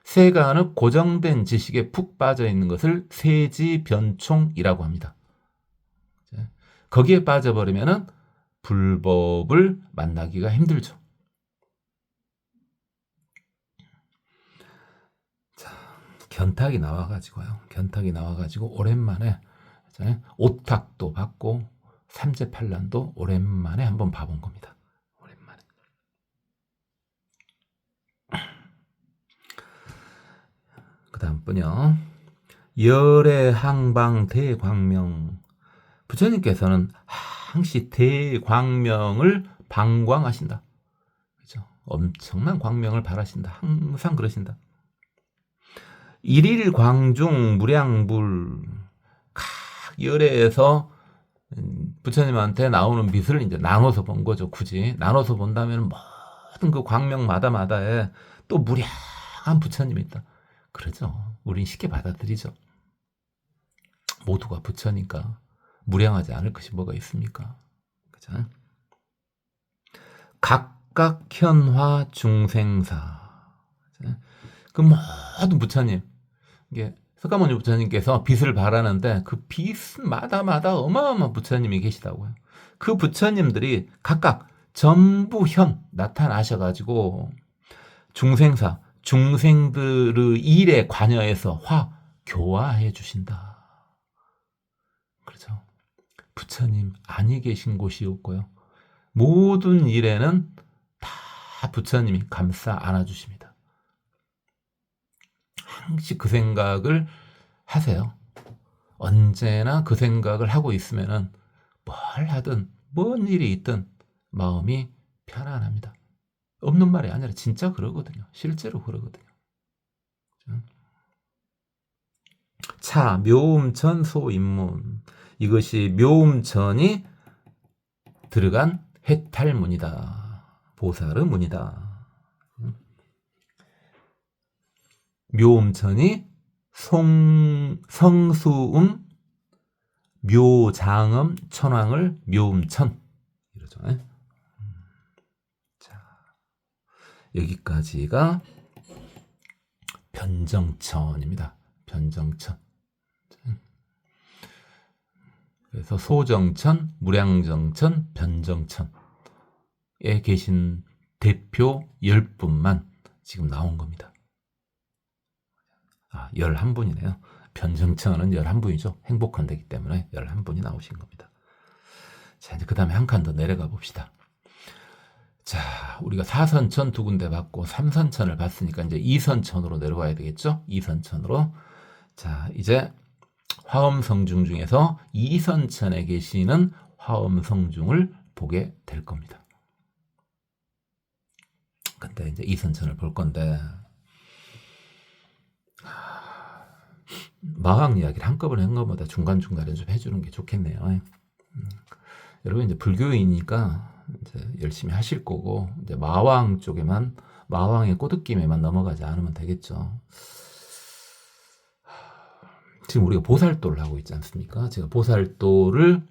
세간의 고정된 지식에 푹 빠져 있는 것을 세지 변총이라고 합니다. 거기에 빠져버리면은 불법을 만나기가 힘들죠. 자, 견탁이 나와가지고 오랜만에 오탁도 받고 삼재팔란도 오랜만에 한번 봐본 겁니다. 오랜만에. 그 다음 분요. 열애항방 대광명. 부처님께서는 항시 대광명을 방광하신다. 그렇죠? 엄청난 광명을 바라신다. 항상 그러신다. 일일 광중 무량불. 각 열애에서 부처님한테 나오는 빛을 이제 나눠서 본 거죠. 굳이 나눠서 본다면 모든 그 광명마다에 또 무량한 부처님이 있다. 그러죠. 우린 쉽게 받아들이죠. 모두가 부처니까 무량하지 않을 것이 뭐가 있습니까? 그죠? 각각 현화 중생사. 그 모든 부처님, 이게 석가모니 부처님께서 빛을 발하는데 그 빛마다 어마어마한 부처님이 계시다고요. 그 부처님들이 각각 전부 현 나타나셔가지고 중생사, 중생들의 일에 관여해서 교화해 주신다. 그렇죠. 부처님 아니 계신 곳이 없고요. 모든 일에는 다 부처님이 감싸 안아주십니다. 항시 그 생각을 하세요. 언제나 그 생각을 하고 있으면은 뭘 하든 뭔 일이 있든 마음이 편안합니다. 없는 말이 아니라 진짜 그러거든요. 실제로 그러거든요. 차, 묘음천 소인문. 이것이 묘음천이 들어간 해탈문이다. 보살의 문이다. 묘음천이 성수음, 묘장음, 천왕을 묘음천. 이러죠. 자, 여기까지가 변정천입니다. 변정천. 그래서 소정천, 무량정천, 변정천에 계신 대표 10분만 지금 나온 겁니다. 11분이네요. 변정천은 11분이죠. 행복한 데기 때문에 11분이 나오신 겁니다. 자, 이제 그 다음에 한 칸 더 내려가 봅시다. 자, 우리가 4선천 2군데 받고 3선천을 봤으니까 이제 2선천으로 내려가야 되겠죠? 2선천으로. 자, 이제 화엄성중 중에서 2선천에 계시는 화엄성중을 보게 될 겁니다. 근데 이제 2선천을 볼 건데, 마왕 이야기를 한꺼번에 한 것보다 중간중간에 좀 해주는 게 좋겠네요. 여러분 이제 불교인이니까 이제 열심히 하실 거고, 이제 마왕 쪽에만, 마왕의 꼬드김에만 넘어가지 않으면 되겠죠. 지금 우리가 보살도를 하고 있지 않습니까? 제가 보살도를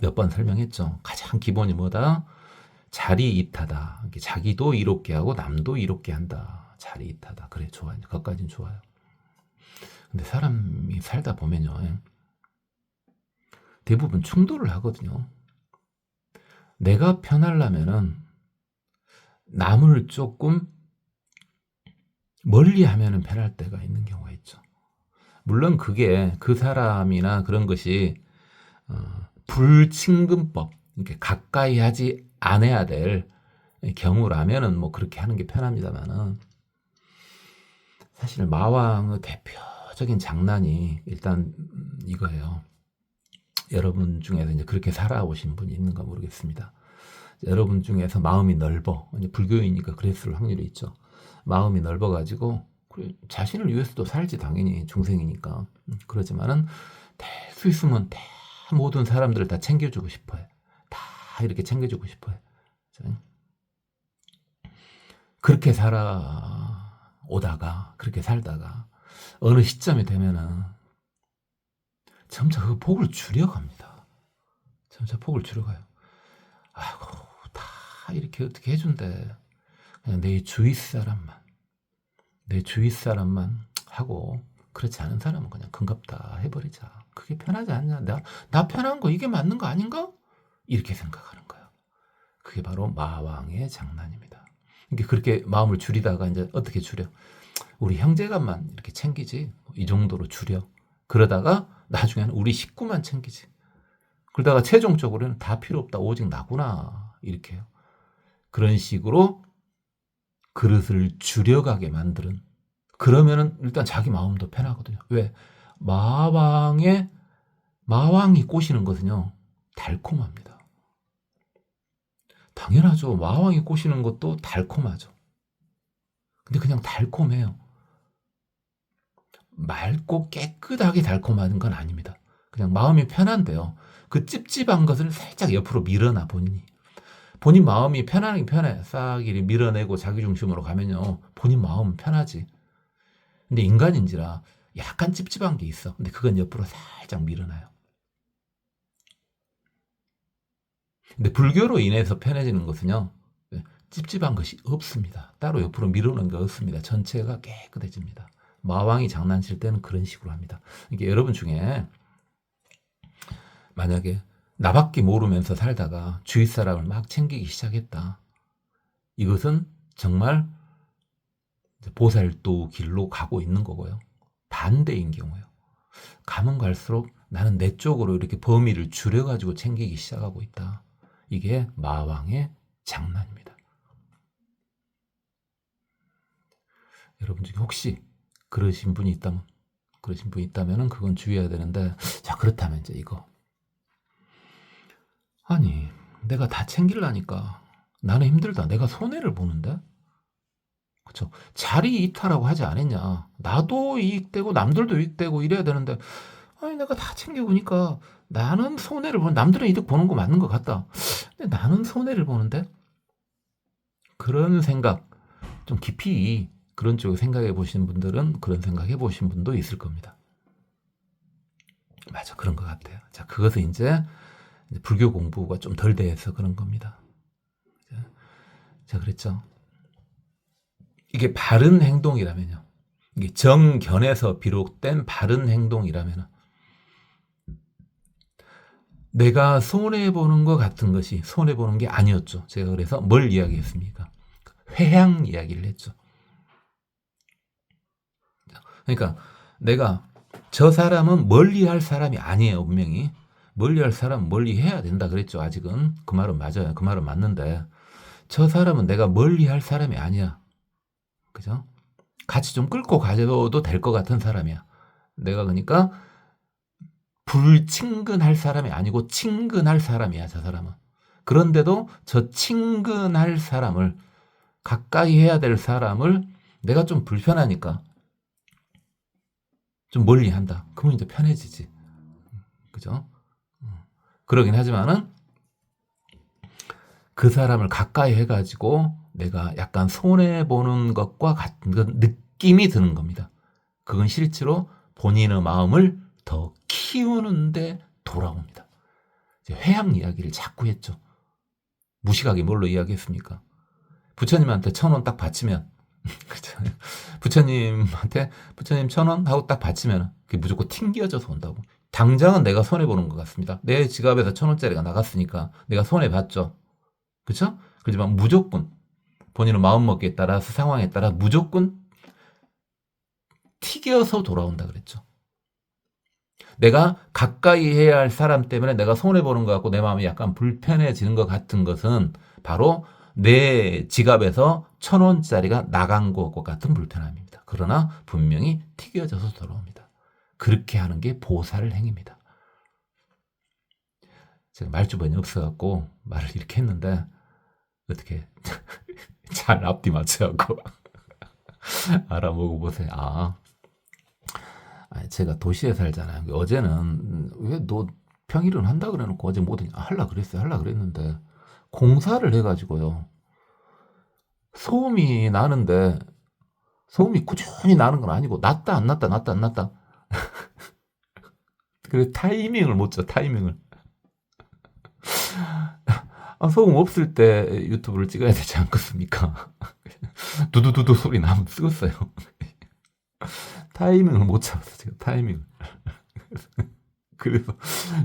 몇 번 설명했죠. 가장 기본이 뭐다? 자리이타다. 자기도 이롭게 하고 남도 이롭게 한다. 자리이타다. 그래, 좋아요. 그것까지는 좋아요. 근데 사람이 살다 보면요, 대부분 충돌을 하거든요. 내가 편하려면은 남을 조금 멀리 하면은 편할 때가 있는 경우가 있죠. 물론 그게 그 사람이나 그런 것이 불친근법, 이렇게 가까이 하지 않아야 될 경우라면은 뭐 그렇게 하는 게 편합니다만은, 사실 마왕의 대표적인 장난이 일단 이거예요. 여러분 중에서 이제 그렇게 살아오신 분이 있는가 모르겠습니다. 여러분 중에서 마음이 넓어. 불교이니까 그랬을 확률이 있죠. 마음이 넓어가지고 자신을 위해서도 살지 당연히 중생이니까. 그러지만은 될 수 있으면 다 모든 사람들을 다 챙겨주고 싶어요. 다 이렇게 챙겨주고 싶어요. 그렇게 살아오다가 그렇게 살다가 어느 시점이 되면은 점차 그 폭을 줄여갑니다. 점차 폭을 줄여가요. 아이고 다 이렇게 어떻게 해준대. 그냥 내 주위 사람만 하고 그렇지 않은 사람은 그냥 금갑다 해버리자. 그게 편하지 않냐? 나 편한 거 이게 맞는 거 아닌가? 이렇게 생각하는 거예요. 그게 바로 마왕의 장난입니다. 이게 그렇게 마음을 줄이다가 이제 어떻게 줄여? 우리 형제간만 이렇게 챙기지. 이 정도로 줄여. 그러다가 나중에는 우리 식구만 챙기지. 그러다가 최종적으로는 다 필요 없다. 오직 나구나. 이렇게 해요. 그런 식으로 그릇을 줄여가게 만드는. 그러면은 일단 자기 마음도 편하거든요. 왜? 마왕이 꼬시는 것은요. 달콤합니다. 당연하죠. 마왕이 꼬시는 것도 달콤하죠. 근데 그냥 달콤해요. 맑고 깨끗하게 달콤한 건 아닙니다. 그냥 마음이 편한데요. 그 찝찝한 것을 살짝 옆으로 밀어놔 본인이. 본인 마음이 편하긴 편해. 싹 이리 밀어내고 자기 중심으로 가면요. 본인 마음은 편하지. 근데 인간인지라 약간 찝찝한 게 있어. 근데 그건 옆으로 살짝 밀어놔요. 근데 불교로 인해서 편해지는 것은요. 찝찝한 것이 없습니다. 따로 옆으로 밀어놓은 게 없습니다. 전체가 깨끗해집니다. 마왕이 장난칠 때는 그런 식으로 합니다. 이게 여러분 중에 만약에 나밖에 모르면서 살다가 주위 사람을 막 챙기기 시작했다. 이것은 정말 보살도 길로 가고 있는 거고요. 반대인 경우요. 가면 갈수록 나는 내 쪽으로 이렇게 범위를 줄여가지고 챙기기 시작하고 있다. 이게 마왕의 장난입니다. 여러분 중에 혹시 그러신 분이 있다면 그건 주의해야 되는데, 자, 그렇다면 이제 이거. 아니, 내가 다 챙기려니까 나는 힘들다. 내가 손해를 보는데? 그쵸? 자리 이탈하고 하지 않았냐? 나도 이익되고 남들도 이익되고 이래야 되는데, 아니, 내가 다 챙겨보니까 나는 손해를 보는, 남들은 이득 보는 거 맞는 것 같다. 근데 나는 손해를 보는데? 그런 생각, 좀 깊이 그런 쪽에 생각해 보시는 분들은 그런 생각해 보신 분도 있을 겁니다. 맞아, 그런 것 같아요. 자, 그것은 이제 불교 공부가 좀 덜 돼서 그런 겁니다. 자, 그랬죠. 이게 바른 행동이라면요. 이게 정견에서 비롯된 바른 행동이라면 내가 손해보는 것 같은 것이 손해보는 게 아니었죠. 제가 그래서 뭘 이야기했습니까? 회향 이야기를 했죠. 그러니까 내가 저 사람은 멀리할 사람이 아니에요. 분명히 멀리할 사람은 멀리해야 된다 그랬죠. 아직은 그 말은 맞아요. 그 말은 맞는데 저 사람은 내가 멀리할 사람이 아니야. 그죠? 같이 좀 끌고 가져도 될 것 같은 사람이야. 내가 그러니까 불친근할 사람이 아니고 친근할 사람이야. 저 사람은. 그런데도 저 친근할 사람을 가까이 해야 될 사람을 내가 좀 불편하니까 좀 멀리 한다. 그러면 이제 편해지지. 그죠? 그러긴 하지만은 그 사람을 가까이 해가지고 내가 약간 손해보는 것과 같은 느낌이 드는 겁니다. 그건 실제로 본인의 마음을 더 키우는데 돌아옵니다. 회향 이야기를 자꾸 했죠. 무식하게 뭘로 이야기했습니까? 부처님한테 1,000원 딱 바치면 부처님한테 부처님 1,000원 하고 딱 바치면 그게 무조건 튕겨져서 온다고. 당장은 내가 손해보는 것 같습니다. 내 지갑에서 1,000원짜리가 나갔으니까 내가 손해봤죠. 그렇죠? 그렇지만 무조건 본인의 마음먹기에 따라서 상황에 따라 무조건 튀겨서 돌아온다 그랬죠. 내가 가까이 해야 할 사람 때문에 내가 손해보는 것 같고 내 마음이 약간 불편해지는 것 같은 것은 바로 내 지갑에서 1,000원짜리가 나간 것과 같은 불편함입니다. 그러나 분명히 튀겨져서 돌아옵니다. 그렇게 하는 게 보살 행위입니다. 제가 말주변이 없어갖고 말을 이렇게 했는데 어떻게 잘 앞뒤 맞춰갖고 알아보고 보세요. 제가 도시에 살잖아요. 어제는 왜 너 평일은 한다 그래놓고 어제 못 하냐? 할라 그랬어요. 할라 그랬는데 공사를 해가지고요. 소음이 나는데 소음이 꾸준히 나는 건 아니고 났다 안 났다 났다 안 났다. 그래서 타이밍을 못 줘. 타이밍을. 소음 없을 때 유튜브를 찍어야 되지 않겠습니까? 두두두두 소리 나면 쓰겠어요. 타이밍을 못 잡았어, 지금 타이밍을.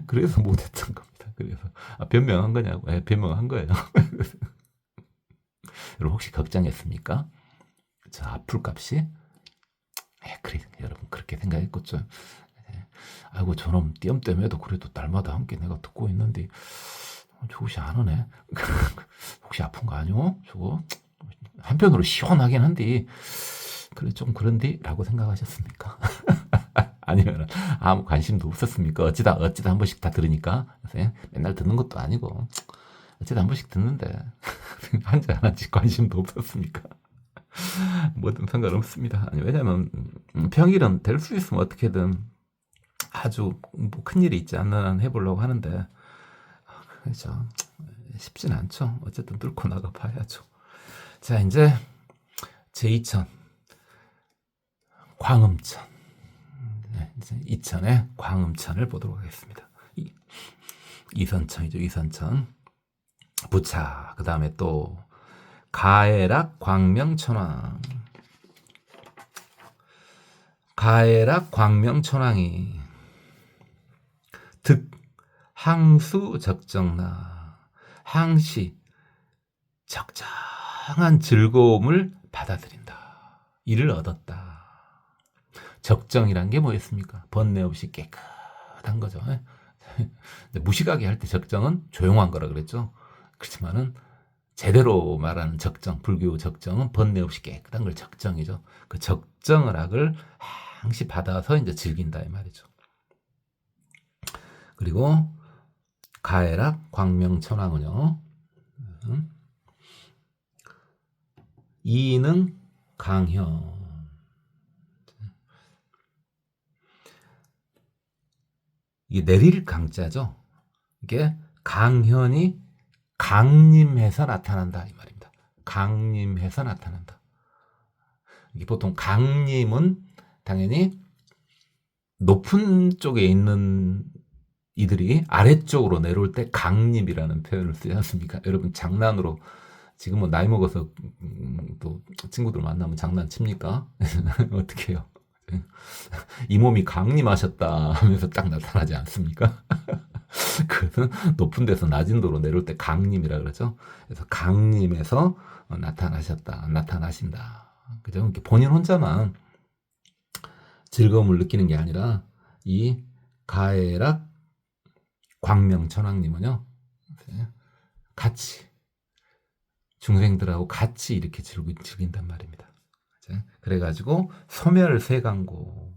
그래서 못했던 겁니다. 그래서 변명한 거냐고? 네, 변명한 거예요. 여러분 혹시 걱정했습니까? 저 앞풀 값이? 그래, 여러분 그렇게 생각했겠죠. 아이고 저놈 띄엄띄엄해도 그래도 날마다 함께 내가 듣고 있는데 저것이 안 오네. 혹시 아픈 거 아니오? 저거 한편으로 시원하긴 한데 그래 좀 그런데 라고 생각하셨습니까? 아니면 아무 관심도 없었습니까? 어찌다 한 번씩 다 들으니까 맨날 듣는 것도 아니고 어찌다 한 번씩 듣는데 한지 안 한지 관심도 없었습니까? 뭐든 상관없습니다. 아니, 왜냐면 평일은 될 수 있으면 어떻게든 아주 뭐 큰일이 있지 않는 한 해보려고 하는데 그렇죠. 쉽진 않죠. 어쨌든 뚫고 나가 봐야죠. 자, 이제 제2천 광음천, 이제 이천의 광음천을 보도록 하겠습니다. 이선천이죠. 이선천 부차. 그 다음에 또 가해락 광명천왕. 가해락 광명천왕이 득 항수 적정나 항시 적정한 즐거움을 받아들인다. 이를 얻었다. 적정이란 게 뭐였습니까? 번뇌 없이 깨끗한 거죠. 무식하게 할 때 적정은 조용한 거라 그랬죠. 그렇지만은 제대로 말하는 적정, 불교 적정은 번뇌 없이 깨끗한 걸 적정이죠. 그 적정을 악을 항시 받아서 이제 즐긴다 이 말이죠. 그리고 가해락 광명천왕은요. 이능 강현. 이게 내릴 강자죠. 이게 강현이 강림해서 나타난다 이 말입니다. 강림해서 나타난다. 이게 보통 강림은 당연히 높은 쪽에 있는 이들이 아래쪽으로 내려올 때 강림이라는 표현을 쓰지 않습니까? 여러분 장난으로 지금 뭐 나이 먹어서 또 친구들 만나면 장난칩니까? 어떻게 해요? 이 몸이 강림하셨다 하면서 딱 나타나지 않습니까? 그것은 높은 데서 낮은 도로 내려올 때 강림이라 그러죠. 그래서 강림에서 나타나셨다, 나타나신다. 그죠? 이렇게 본인 혼자만 즐거움을 느끼는 게 아니라 이 가해락 광명천왕님은요, 같이 중생들하고 같이 이렇게 즐긴단 말입니다. 그래가지고 소멸세간고,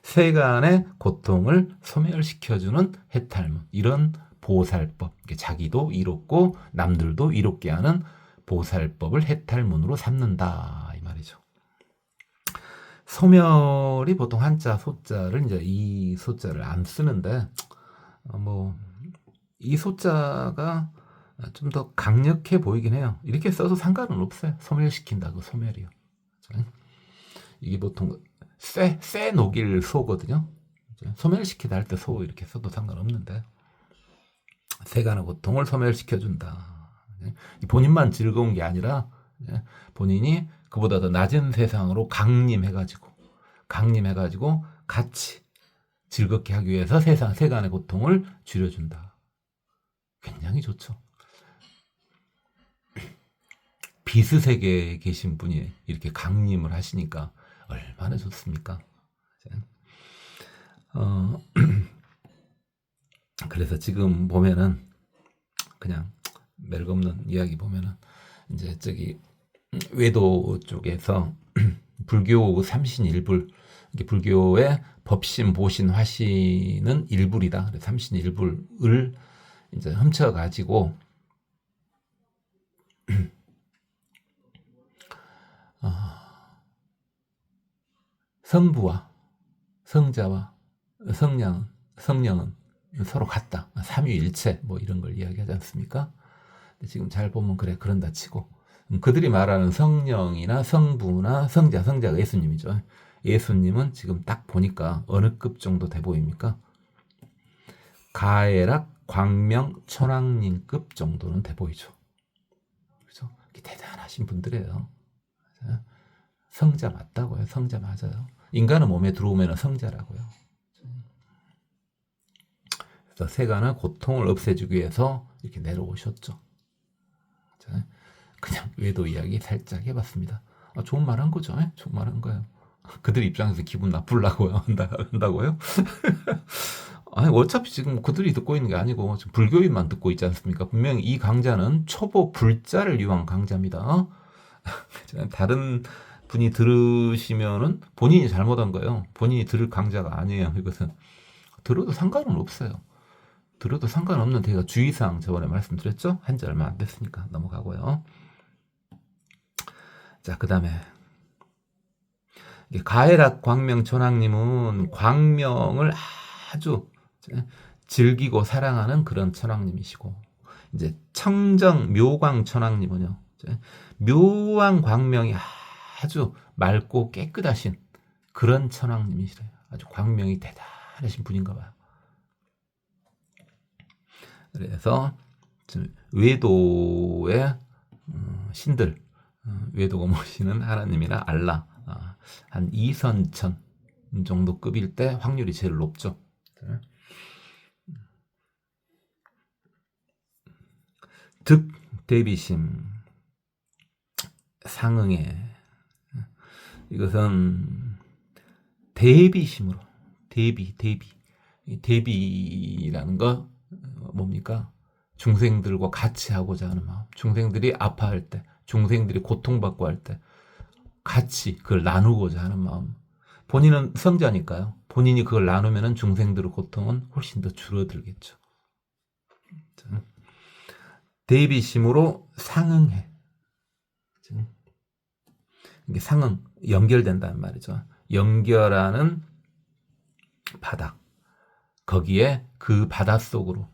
세간의 고통을 소멸시켜주는 해탈문, 이런 보살법, 자기도 이롭고 남들도 이롭게 하는 보살법을 해탈문으로 삼는다 이 말이죠. 소멸이 보통 한자 소자를 이제 이 소자를 안 쓰는데 이 소자가 좀 더 강력해 보이긴 해요. 이렇게 써도 상관은 없어요. 소멸시킨다고 소멸이요. 이게 보통 쇠 녹일 소거든요. 소멸시키다 할 때 소 이렇게 써도 상관없는데 세간의 고통을 소멸시켜준다. 본인만 즐거운 게 아니라 본인이 그보다 더 낮은 세상으로 강림해가지고 같이 즐겁게 하기 위해서 세간의 고통을 줄여준다. 굉장히 좋죠. 비스세계에 계신 분이 이렇게 강림을 하시니까 얼마나 좋습니까? 그래서 지금 보면은 그냥 멜없는 이야기 보면은 이제 저기 외도 쪽에서 불교 삼신일불, 이게 불교의 법신, 보신, 화신은 일불이다. 그래서 삼신일불을 이제 훔쳐가지고 성부와 성자와 성령은 서로 같다. 삼위일체 뭐 이런 걸 이야기하지 않습니까? 근데 지금 잘 보면 그래 그런다 치고 그들이 말하는 성령이나 성부나 성자가 예수님이죠. 예수님은 지금 딱 보니까 어느 급 정도 돼 보입니까? 가해락 광명 천왕님급 정도는 돼 보이죠. 그렇죠? 대단하신 분들이에요. 성자 맞다고요. 성자 맞아요. 인간은 몸에 들어오면 성자라고요. 그래서 세간의 고통을 없애주기 위해서 이렇게 내려오셨죠. 그냥 외도 이야기 살짝 해봤습니다. 좋은 말 한 거죠. 좋은 말 한 거예요. 그들 입장에서 기분 나쁘려고요. 한다고요? 아니, 어차피 지금 그들이 듣고 있는 게 아니고 지금 불교인만 듣고 있지 않습니까? 분명히 이 강좌는 초보 불자를 위한 강좌입니다. 다른 분이 들으시면은 본인이 잘못한 거예요. 본인이 들을 강좌가 아니에요. 이것은 들어도 상관은 없어요. 들어도 상관없는 제가 주의사항 저번에 말씀드렸죠? 한지 얼마 안 됐으니까 넘어가고요. 자, 그 다음에 가해락 광명 천왕님은 광명을 아주 즐기고 사랑하는 그런 천왕님이시고, 이제 청정 묘광 천왕님은요, 묘왕 광명이 아주 맑고 깨끗하신 그런 천왕님이시래요. 아주 광명이 대단하신 분인가 봐요. 그래서 외도의 신들, 외도가 모시는 하나님이나 알라, 한 이선천 정도 급일 때 확률이 제일 높죠. 득 대비심 상응에, 이것은 대비심으로, 대비라는 거 뭡니까? 중생들과 같이 하고자 하는 마음. 중생들이 아파할 때, 중생들이 고통받고 할 때 같이 그걸 나누고자 하는 마음. 본인은 성자니까요. 본인이 그걸 나누면 중생들의 고통은 훨씬 더 줄어들겠죠. 대비심으로 상응해. 이게 상응, 연결된다는 말이죠. 연결하는 바다. 거기에 그 바닷속으로,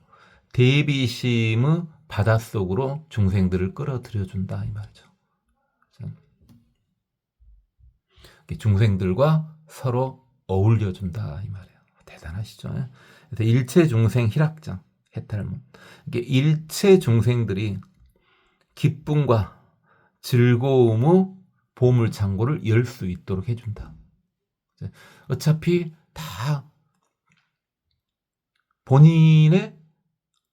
대비심의 바닷속으로 중생들을 끌어들여준다 이 말이죠. 중생들과 서로 어울려준다 이 말이에요. 대단하시죠. 그래서 일체 중생 희락장 해탈문, 이게 일체 중생들이 기쁨과 즐거움의 보물 창고를 열 수 있도록 해준다. 어차피 다 본인의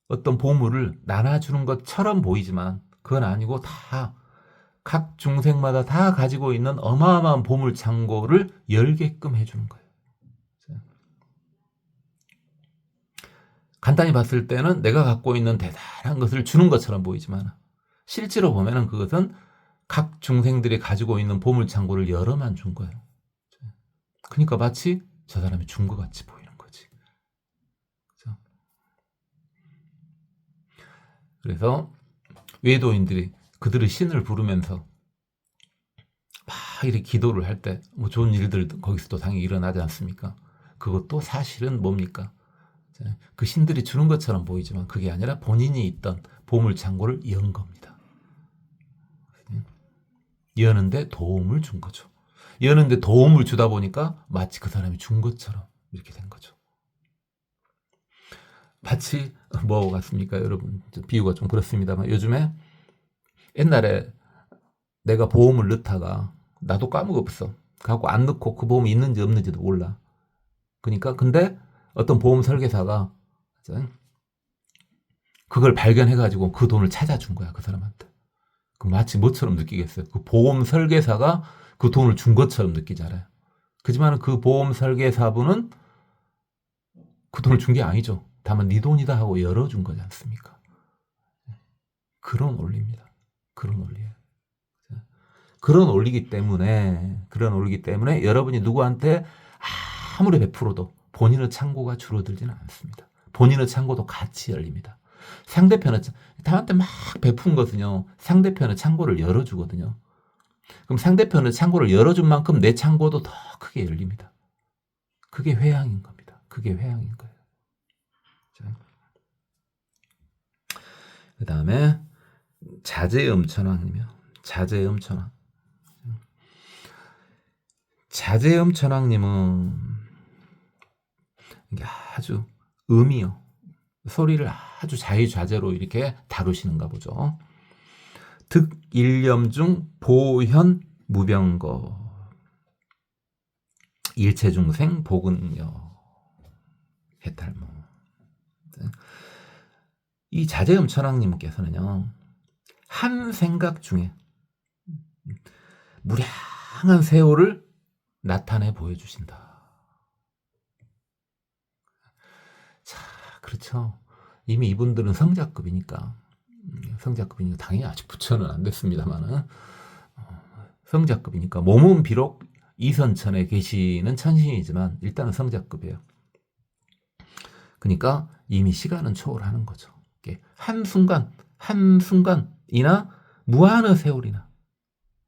어떤 보물을 나눠주는 것처럼 보이지만 그건 아니고 다 각 중생마다 다 가지고 있는 어마어마한 보물 창고를 열게끔 해주는 거예요. 간단히 봤을 때는 내가 갖고 있는 대단한 것을 주는 것처럼 보이지만 실제로 보면은 그것은 각 중생들이 가지고 있는 보물 창고를 열어만 준 거예요. 그러니까 마치 저 사람이 준 것 같이 보이는 거지. 그래서 외도인들이 그들의 신을 부르면서 막 이렇게 기도를 할 때 뭐 좋은 일들 거기서도 당연히 일어나지 않습니까? 그것도 사실은 뭡니까? 그 신들이 주는 것처럼 보이지만 그게 아니라 본인이 있던 보물 창고를 연 겁니다. 여는데 도움을 준 거죠. 여는데 도움을 주다 보니까 마치 그 사람이 준 것처럼 이렇게 된 거죠. 마치 뭐 같습니까, 여러분? 비유가 좀 그렇습니다만 요즘에 옛날에 내가 보험을 넣다가 나도 까먹었어. 갖고 안 넣고 그 보험이 있는지 없는지도 몰라. 그러니까 근데 어떤 보험 설계사가 그걸 발견해가지고 그 돈을 찾아준 거야, 그 사람한테. 그 마치 뭐처럼 느끼겠어요? 그 보험 설계사가 그 돈을 준 것처럼 느끼잖아요. 그지만 그 보험 설계사분은 그 돈을 준 게 아니죠. 다만 네 돈이다 하고 열어준 거지 않습니까? 그런 원리입니다. 그런 원리예요. 그런 원리기 때문에 여러분이 누구한테 아무리 베풀어도 본인의 창고가 줄어들지는 않습니다. 본인의 창고도 같이 열립니다. 상대편은 남한테 막 베푼 것은요, 상대편의 창고를 열어주거든요. 그럼 상대편의 창고를 열어준 만큼 내 창고도 더 크게 열립니다. 그게 회양인 겁니다. 그게 회양인 거예요. 그 다음에 자제음천왕이며, 자제음천왕님은 이게 아주 음이요, 소리를 아주 자유자재로 이렇게 다루시는가 보죠. 득일념중 보현 무병거 일체중생 복은여 해탈모. 이 자제음천왕님께서는요, 한 생각 중에 무량한 세월을 나타내 보여주신다. 자, 그렇죠. 이미 이분들은 성자급이니까 당연히 아직 부처는 안 됐습니다만은 성자급이니까 몸은 비록 이선천에 계시는 천신이지만 일단은 성자급이에요. 그러니까 이미 시간은 초월하는 거죠. 한순간이나 무한의 세월이나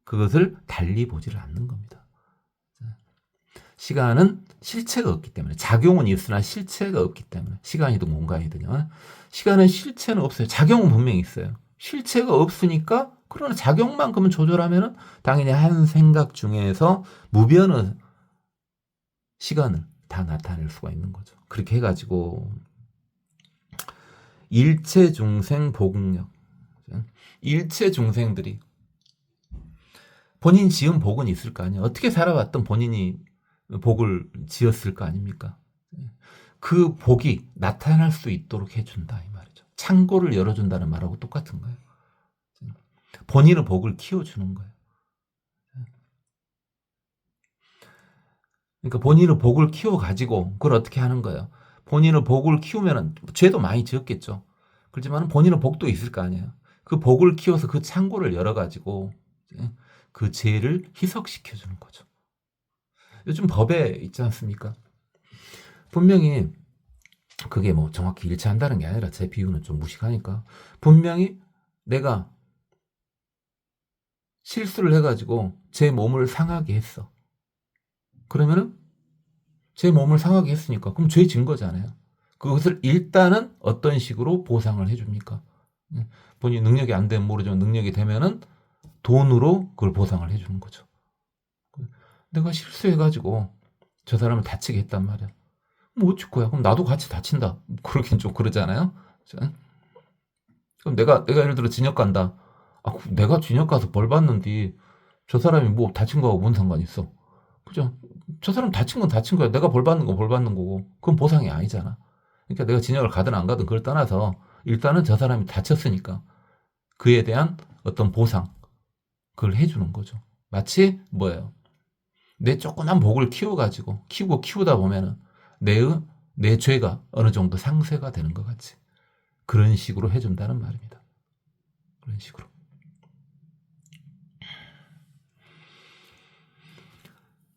그것을 달리 보지를 않는 겁니다. 시간은 실체가 없기 때문에, 작용은 있으나 실체가 없기 때문에, 시간이든 공간이든요, 시간은 실체는 없어요. 작용은 분명히 있어요. 실체가 없으니까, 그러나 작용만큼은 조절하면 당연히 한 생각 중에서 무변의 시간을 다 나타낼 수가 있는 거죠. 그렇게 해가지고 일체 중생 복응력, 일체 중생들이 본인 지은 복은 있을 거 아니에요. 어떻게 살아왔던 본인이 복을 지었을 거 아닙니까? 그 복이 나타날 수 있도록 해준다, 이 말이죠. 창고를 열어준다는 말하고 똑같은 거예요. 본인의 복을 키워주는 거예요. 그러니까 본인의 복을 키워가지고 그걸 어떻게 하는 거예요? 본인의 복을 키우면 죄도 많이 지었겠죠. 그렇지만 본인의 복도 있을 거 아니에요. 그 복을 키워서 그 창고를 열어가지고 그 죄를 희석시켜주는 거죠. 요즘 법에 있지 않습니까? 분명히 그게 뭐 정확히 일치한다는 게 아니라 제 비유는 좀 무식하니까, 분명히 내가 실수를 해가지고 제 몸을 상하게 했어. 그러면은 제 몸을 상하게 했으니까 그럼 죄 진 거잖아요. 그것을 일단은 어떤 식으로 보상을 해줍니까? 본인 능력이 안 되면 모르지만 능력이 되면은 돈으로 그걸 보상을 해주는 거죠. 내가 실수해가지고 저 사람을 다치게 했단 말이야. 뭐 어쩔 거야? 그럼 나도 같이 다친다. 그러긴 좀 그러잖아요. 그럼 내가 예를 들어 진역 간다. 내가 진역 가서 벌 받는데 저 사람이 뭐 다친 거하고 뭔 상관이 있어? 그죠? 저 사람 다친 건 다친 거야. 내가 벌 받는 건 벌 받는 거고. 그건 보상이 아니잖아. 그러니까 내가 진역을 가든 안 가든 그걸 떠나서 일단은 저 사람이 다쳤으니까 그에 대한 어떤 보상, 그걸 해주는 거죠. 마치 뭐예요? 내 조그만 복을 키워가지고 키우다 보면은 내 죄가 어느 정도 상쇄가 되는 것 같이 그런 식으로 해준다는 말입니다. 그런 식으로.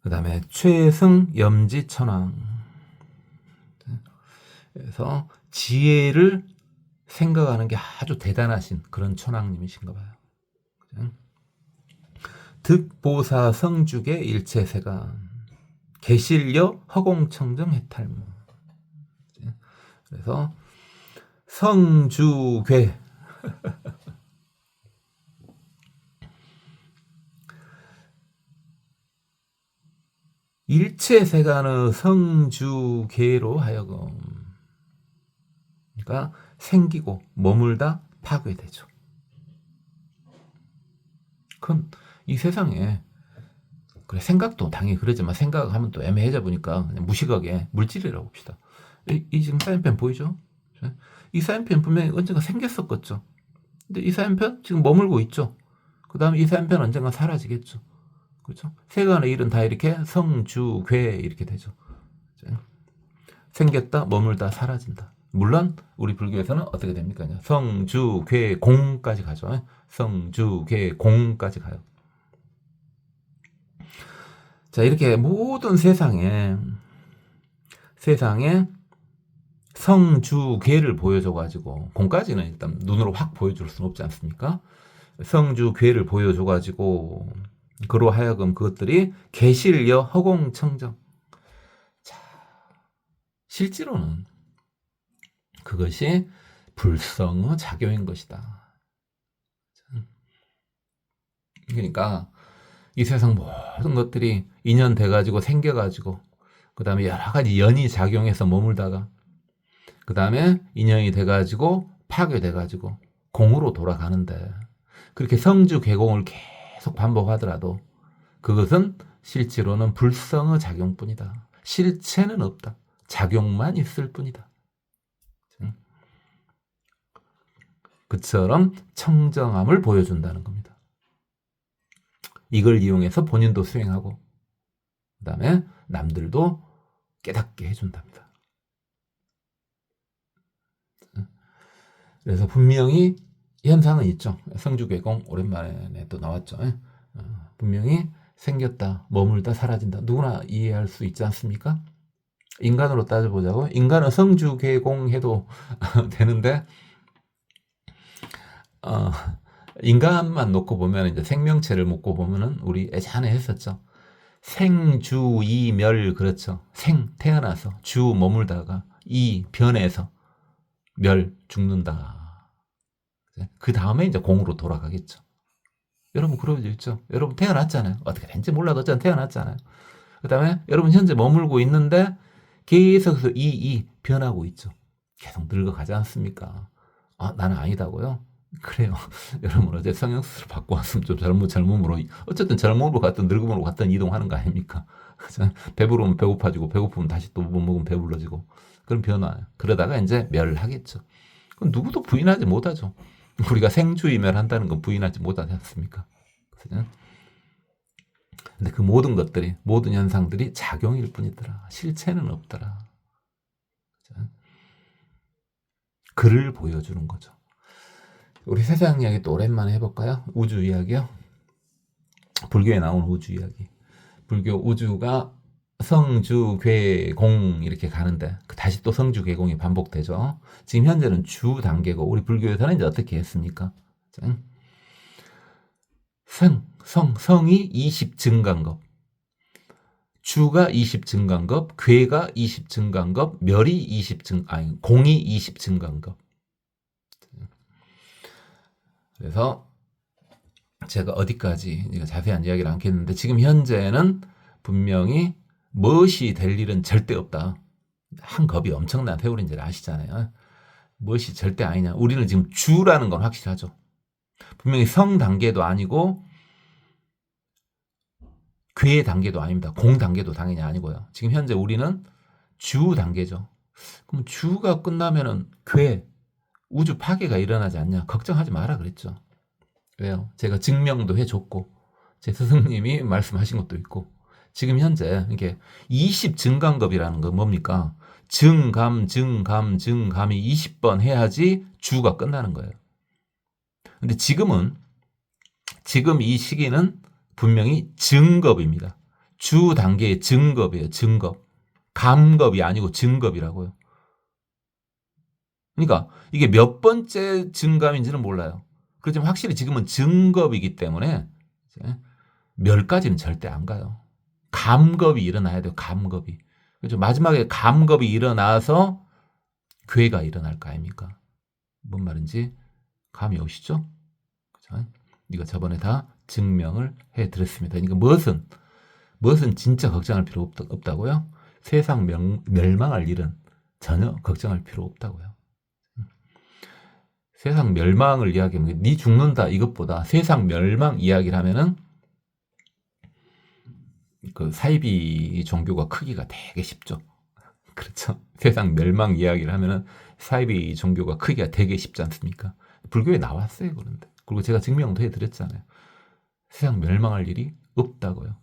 그 다음에 최승 염지천왕. 그래서 지혜를 생각하는 게 아주 대단하신 그런 천왕님이신가 봐요. 득보사 성죽의 일체세간 계실려 허공청정 해탈무. 그래서 성주괴 일체세간의 성주괴로 하여금, 그러니까 생기고 머물다 파괴되죠. 그건 이 세상에, 그래 생각도 당연히 그러지만 생각하면 또 애매해져 보니까 그냥 무식하게 물질이라고 봅시다. 이 지금 사인펜 보이죠? 이 사인펜 분명히 언젠가 생겼었겠죠. 근데 이 사인펜 지금 머물고 있죠. 그 다음에 이 사인펜 언젠가 사라지겠죠. 그렇죠? 세간의 일은 다 이렇게 성주괴 이렇게 되죠. 생겼다, 머물다, 사라진다. 물론 우리 불교에서는 어떻게 됩니까? 성주괴공까지 가죠. 성주괴공까지 가요. 자, 이렇게 모든 세상에 성주괴를 보여줘가지고, 공까지는 일단 눈으로 확 보여줄 수는 없지 않습니까? 성주괴를 보여줘가지고 그로 하여금 그것들이 개실여 허공청정. 자, 실제로는 그것이 불성의 작용인 것이다. 그러니까 이 세상 모든 것들이 인연돼가지고 생겨가지고 그 다음에 여러 가지 연이 작용해서 머물다가 그 다음에 인연이 돼가지고 파괴돼가지고 공으로 돌아가는데, 그렇게 성주괴공을 계속 반복하더라도 그것은 실제로는 불성의 작용뿐이다. 실체는 없다. 작용만 있을 뿐이다. 그처럼 청정함을 보여준다는 겁니다. 이걸 이용해서 본인도 수행하고 그 다음에 남들도 깨닫게 해준답니다. 그래서 분명히 현상은 있죠. 성주괴공 오랜만에 또 나왔죠. 분명히 생겼다, 머물다, 사라진다. 누구나 이해할 수 있지 않습니까? 인간으로 따져보자고. 인간은 성주괴공해도 되는데, 인간만 놓고 보면, 이제 생명체를 놓고 보면은 우리 예전에 했었죠. 생주이멸, 그렇죠. 태어나서, 주 머물다가, 변해서, 멸 죽는다. 그 다음에 이제 공으로 돌아가겠죠. 여러분 그러고 있죠. 여러분 태어났잖아요. 어떻게 된지 몰라도 어쨌든 태어났잖아요. 그 다음에 여러분 현재 머물고 있는데 계속해서 변하고 있죠. 계속 늙어가지 않습니까? 나는 아니다고요? 그래요. 여러분 어제 성형수술 받고 왔으면 좀 젊음으로, 어쨌든 젊음으로 갔든 늙음으로 갔든 이동하는 거 아닙니까? 배부르면 배고파지고 배고프면 다시 또 못 먹으면 배불러지고, 그런 변화예요. 그러다가 이제 멸하겠죠. 그건 누구도 부인하지 못하죠. 우리가 생주이멸한다는 건 부인하지 못하지 않습니까? 근데 그 모든 것들이, 모든 현상들이 작용일 뿐이더라. 실체는 없더라. 그를 보여주는 거죠. 우리 세상 이야기 또 오랜만에 해볼까요? 우주 이야기요. 불교에 나온 우주 이야기. 불교 우주가 성주괴공 이렇게 가는데 다시 또 성주괴공이 반복되죠. 지금 현재는 주 단계고, 우리 불교에서는 이제 어떻게 했습니까? 성이 20 증강급, 주가 20 증강급, 괴가 20 증강급, 공이 20 증강급. 그래서 제가 어디까지 자세한 이야기를 않겠는데, 지금 현재는 분명히 무엇이 될 일은 절대 없다. 한 겁이 엄청난 세월인지를 아시잖아요. 무엇이 절대 아니냐. 우리는 지금 주라는 건 확실하죠. 분명히 성 단계도 아니고 괴 단계도 아닙니다. 공 단계도 당연히 아니고요. 지금 현재 우리는 주 단계죠. 그럼 주가 끝나면은 우주 파괴가 일어나지 않냐. 걱정하지 마라 그랬죠. 왜요? 제가 증명도 해줬고 제 스승님이 말씀하신 것도 있고, 지금 현재 이게 20 증강급이라는 건 뭡니까? 증감이 20번 해야지 주가 끝나는 거예요. 근데 지금 이 시기는 분명히 증급입니다. 주 단계의 증급이에요. 증급. 감급이 아니고 증급이라고요. 그러니까 이게 몇 번째 증감인지는 몰라요. 그렇지만 확실히 지금은 증급이기 때문에 멸까지는 절대 안 가요. 감급이 일어나야 돼요. 감급이. 그렇죠? 마지막에 감급이 일어나서 괴가 일어날 거 아닙니까? 뭔 말인지 감이 오시죠? 그렇죠? 이거 저번에 다 증명을 해드렸습니다. 그러니까 무엇은 진짜 걱정할 필요 없다고요? 세상 멸망할 일은 전혀 걱정할 필요 없다고요. 세상 멸망을 이야기하면 네 죽는다 이것보다 세상 멸망 이야기를 하면은 그 사이비 종교가 크기가 되게 쉽죠. 그렇죠. 세상 멸망 이야기를 하면은 사이비 종교가 크기가 되게 쉽지 않습니까? 불교에 나왔어요. 그런데 그리고 제가 증명도 해드렸잖아요. 세상 멸망할 일이 없다고요.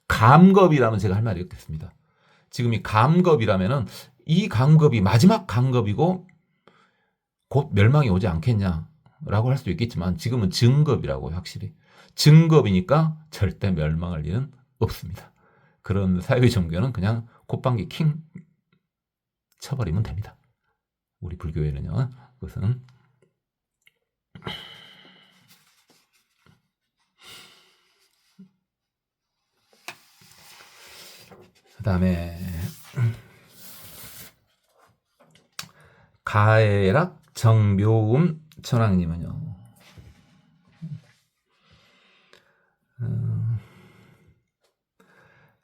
감겁이라면 제가 할 말이 없겠습니다. 지금 이 감겁이라면은 이 강급이 마지막 강급이고 곧 멸망이 오지 않겠냐라고 할 수도 있겠지만 지금은 증급이라고 확실히. 증급이니까 절대 멸망할 일은 없습니다. 그런 사회의 종교는 그냥 콧방귀 킹 쳐버리면 됩니다. 우리 불교에는요. 그것은 그 다음에 가해락 정묘음 천왕님은요.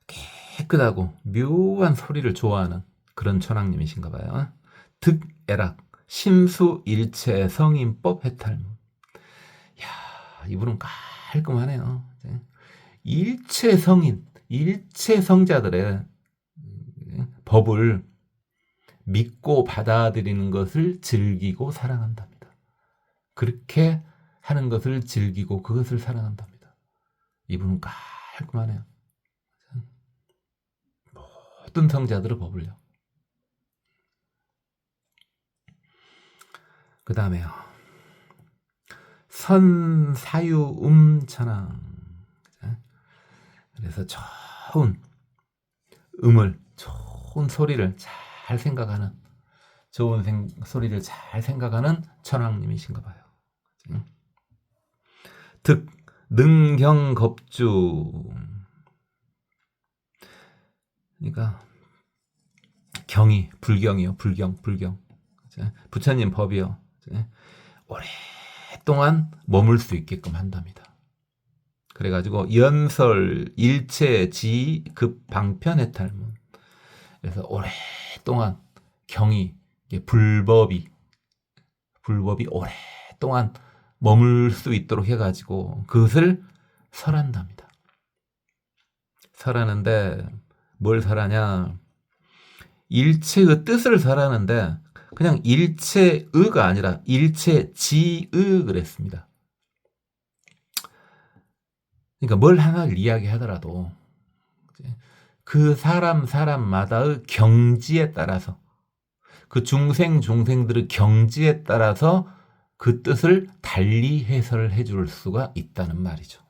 깨끗하고 묘한 소리를 좋아하는 그런 천왕님이신가 봐요. 득애락 심수일체 성인법 해탈문. 야, 이분은 깔끔하네요. 일체 성인, 일체 성자들의 법을 믿고 받아들이는 것을 즐기고 사랑한답니다. 그렇게 하는 것을 즐기고 그것을 사랑한답니다. 이분은 깔끔하네요. 모든 성자들의 법을요. 그 다음에요. 선사유음천왕. 그래서 좋은 음을, 좋은 소리를 잘 생각하는, 좋은 소리를 잘 생각하는 천왕님이신가 봐요. 득, 능경겁주. 그러니까 경이, 불경이요. 불경. 부처님 법이요. 오랫동안 머물 수 있게끔 한답니다. 그래가지고 연설 일체 지급 방편 해탈문. 그래서 오랫동안 경이, 불법이 오랫동안 머물 수 있도록 해가지고 그것을 설한답니다. 설하는데 뭘 설하냐? 일체의 뜻을 설하는데 그냥 일체의가 아니라 일체지의 그랬습니다. 그러니까 뭘 하나를 이야기하더라도 그 사람마다의 경지에 따라서, 그 중생들의 경지에 따라서 그 뜻을 달리 해설을 해줄 수가 있다는 말이죠.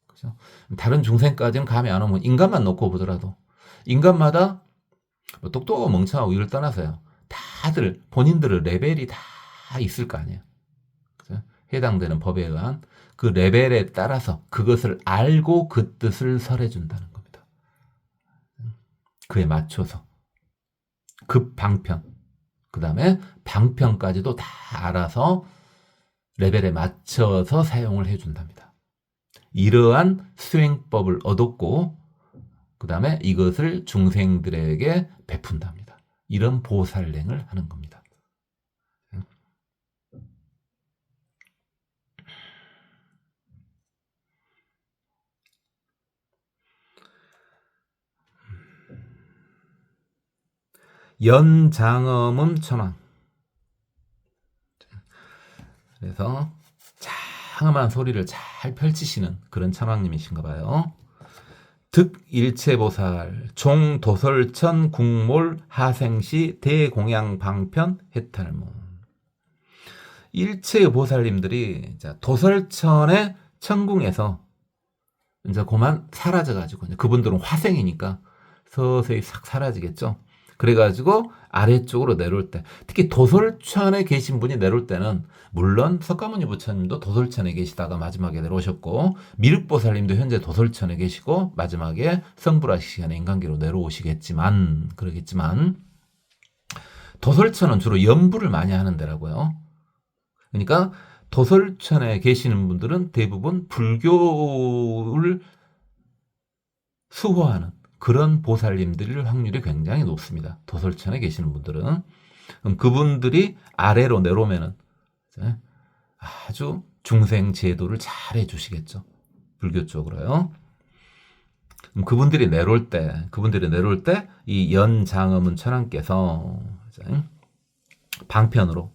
그죠? 다른 중생까지는 감이 안 오면 인간만 놓고 보더라도 인간마다 뭐 똑똑하고 멍청하고 이를 떠나서요. 다들 본인들의 레벨이 다 있을 거 아니에요. 그죠? 해당되는 법에 의한 그 레벨에 따라서 그것을 알고 그 뜻을 설해준다는 겁니다. 그에 맞춰서 급방편, 그 다음에 방편까지도 다 알아서 레벨에 맞춰서 사용을 해준답니다. 이러한 수행법을 얻었고 그 다음에 이것을 중생들에게 베푼답니다. 이런 보살행을 하는 겁니다. 연장엄음 천왕. 그래서 장엄한 소리를 잘 펼치시는 그런 천왕님이신가 봐요. 득일체보살 종도설천 국몰 하생시 대공양 방편 해탈문. 일체의 보살님들이 도설천의 천궁에서 이제 그만 사라져가지고, 그분들은 화생이니까 서서히 싹 사라지겠죠. 그래가지고 아래쪽으로 내려올 때, 특히 도솔천에 계신 분이 내려올 때는 물론 석가모니 부처님도 도솔천에 계시다가 마지막에 내려오셨고, 미륵보살님도 현재 도솔천에 계시고 마지막에 성불하시간에 인간계로 내려오시겠지만, 도솔천은 주로 연부를 많이 하는 데라고요. 그러니까 도솔천에 계시는 분들은 대부분 불교를 수호하는 그런 보살님들일 확률이 굉장히 높습니다. 도솔천에 계시는 분들은. 그럼 그분들이 아래로 내려오면은 아주 중생 제도를 잘 해주시겠죠. 불교 쪽으로요. 그럼 그분들이 내려올 때 이 연장엄은 천왕께서 방편으로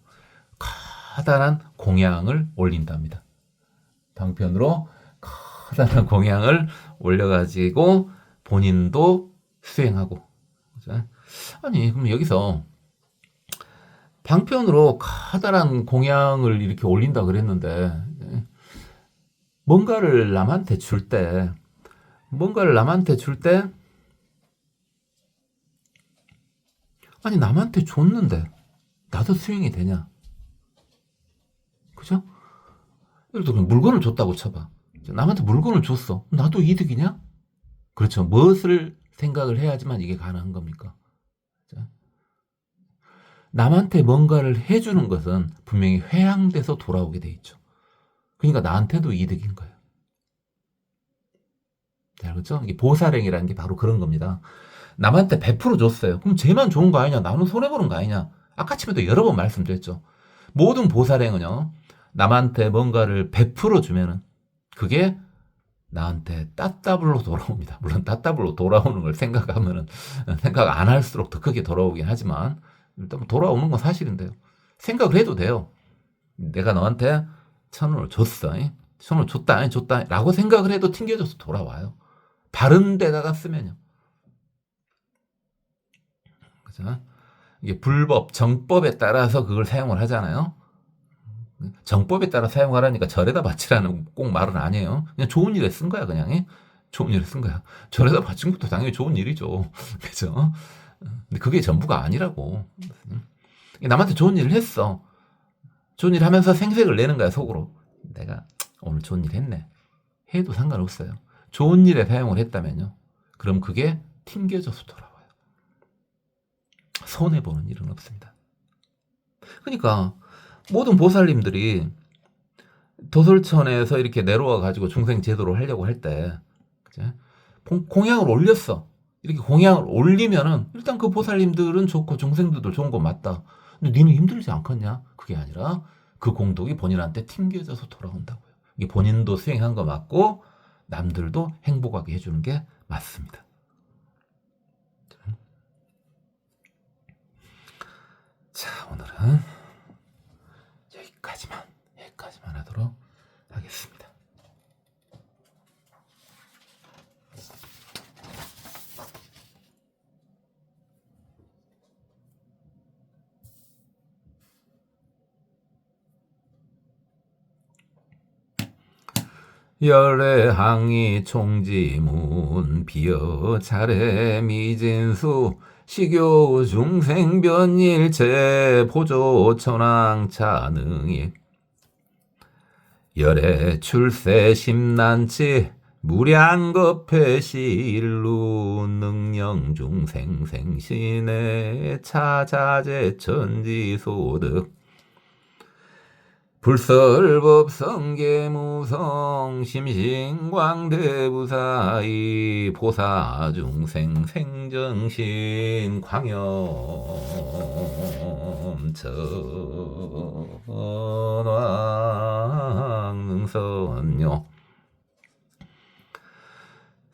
커다란 공양을 올린답니다. 방편으로 커다란 공양을 올려가지고 본인도 수행하고, 아니, 그럼 여기서 방편으로 커다란 공약을 이렇게 올린다 그랬는데, 뭔가를 남한테 줄 때, 아니, 남한테 줬는데, 나도 수용이 되냐? 그죠? 예를 들어, 물건을 줬다고 쳐봐. 남한테 물건을 줬어. 나도 이득이냐? 그렇죠. 무엇을 생각을 해야지만 이게 가능한 겁니까? 남한테 뭔가를 해주는 것은 분명히 회양돼서 돌아오게 돼 있죠. 그러니까 나한테도 이득인 거예요. 자, 그렇죠? 이게 보살행이라는 게 바로 그런 겁니다. 남한테 100% 줬어요. 그럼 쟤만 좋은 거 아니냐? 나는 손해보는 거 아니냐? 아까 아침에도 여러 번 말씀드렸죠. 모든 보살행은요, 남한테 뭔가를 100% 주면은 그게 나한테 따따블로 돌아옵니다. 물론 따따블로 돌아오는 걸 생각하면은 생각 안 할수록 더 크게 돌아오긴 하지만 일단 돌아오는 건 사실인데요. 생각을 해도 돼요. 내가 너한테 1,000원을 줬어. 1,000원을 줬다, 아니 줬다 라고 생각을 해도 튕겨져서 돌아와요. 바른 데다가 쓰면요. 그죠? 이게 불법, 정법에 따라서 그걸 사용을 하잖아요. 정법에 따라 사용하라니까 절에다 바치라는 꼭 말은 아니에요. 그냥 좋은 일에 쓴 거야, 그냥. 좋은 일에 쓴 거야. 절에다 바친 것도 당연히 좋은 일이죠. 그죠? 근데 그게 전부가 아니라고. 남한테 좋은 일을 했어. 좋은 일 하면서 생색을 내는 거야, 속으로. 내가 오늘 좋은 일 했네. 해도 상관없어요. 좋은 일에 사용을 했다면요. 그럼 그게 튕겨져서 돌아와요. 손해보는 일은 없습니다. 그러니까 모든 보살님들이 도솔천에서 이렇게 내려와 가지고 중생 제도를 하려고 할 때 공양을 올렸어. 이렇게 공양을 올리면은 일단 그 보살님들은 좋고 중생들도 좋은 거 맞다. 근데 니는 힘들지 않겠냐? 그게 아니라 그 공덕이 본인한테 튕겨져서 돌아온다고요. 이게 본인도 수행한 거 맞고 남들도 행복하게 해주는 게 맞습니다. 자, 오늘은 여기까지만 하도록 하겠습니다. 열애항이 총지문 비어 차례 미진수 시교 중생 변일체 보조 천왕 차능이 열애 출세 심난치 무량겁회 시일루 능령 중생 생신의 차자재 천지소득 불설법성계무성 심신광대부사이 보사중생 생정신 광염천왕능선요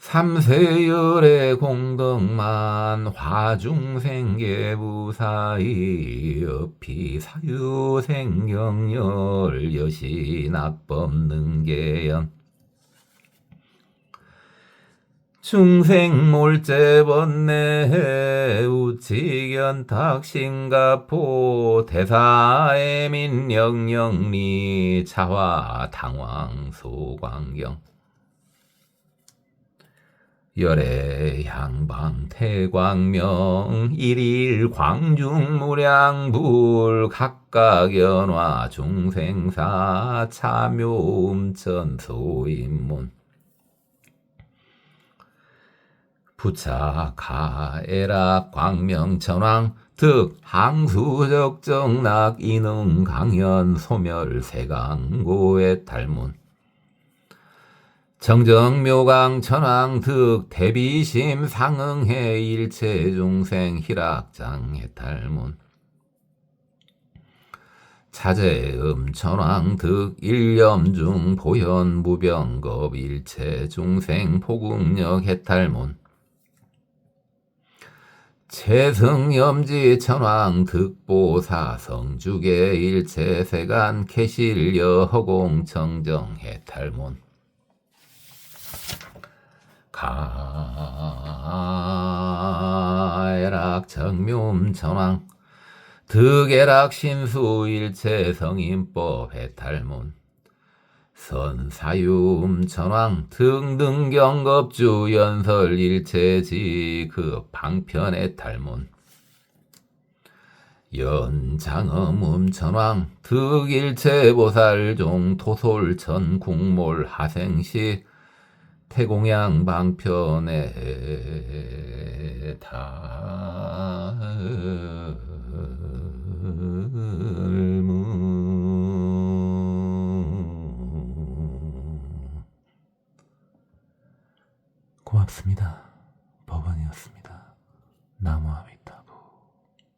삼세열의 공덕만 화중생계부사이 업피사유생경열 여신악법능계연 중생몰제번내 우치견탁신가포 대사애민영영리 차화당왕소광경 열애 향방 태광명 일일 광중무량불 각각연화 중생사 참요음천 소인문 부차 가애락 광명천왕 득 항수적정락 이능강연 소멸세강고의 탈문 정정묘강 천왕 득 대비심 상응해 일체중생 희락장 해탈문 차제음 천왕 득 일념중 보현 무병겁 일체중생 포국력 해탈문 채승염지 천왕 득보사 성주계 일체세간 캐실여 허공 청정 해탈문 가애락 정묘음천왕 득애락 신수일체 성인법 해탈문 선사유음천왕 등등 경겁주 연설 일체지 그 방편 해탈문 연장엄음천왕 득일체보살종 토솔천 국몰 하생시 태공양 방편에 달문. 고맙습니다. 법원이었습니다. 나무아미타.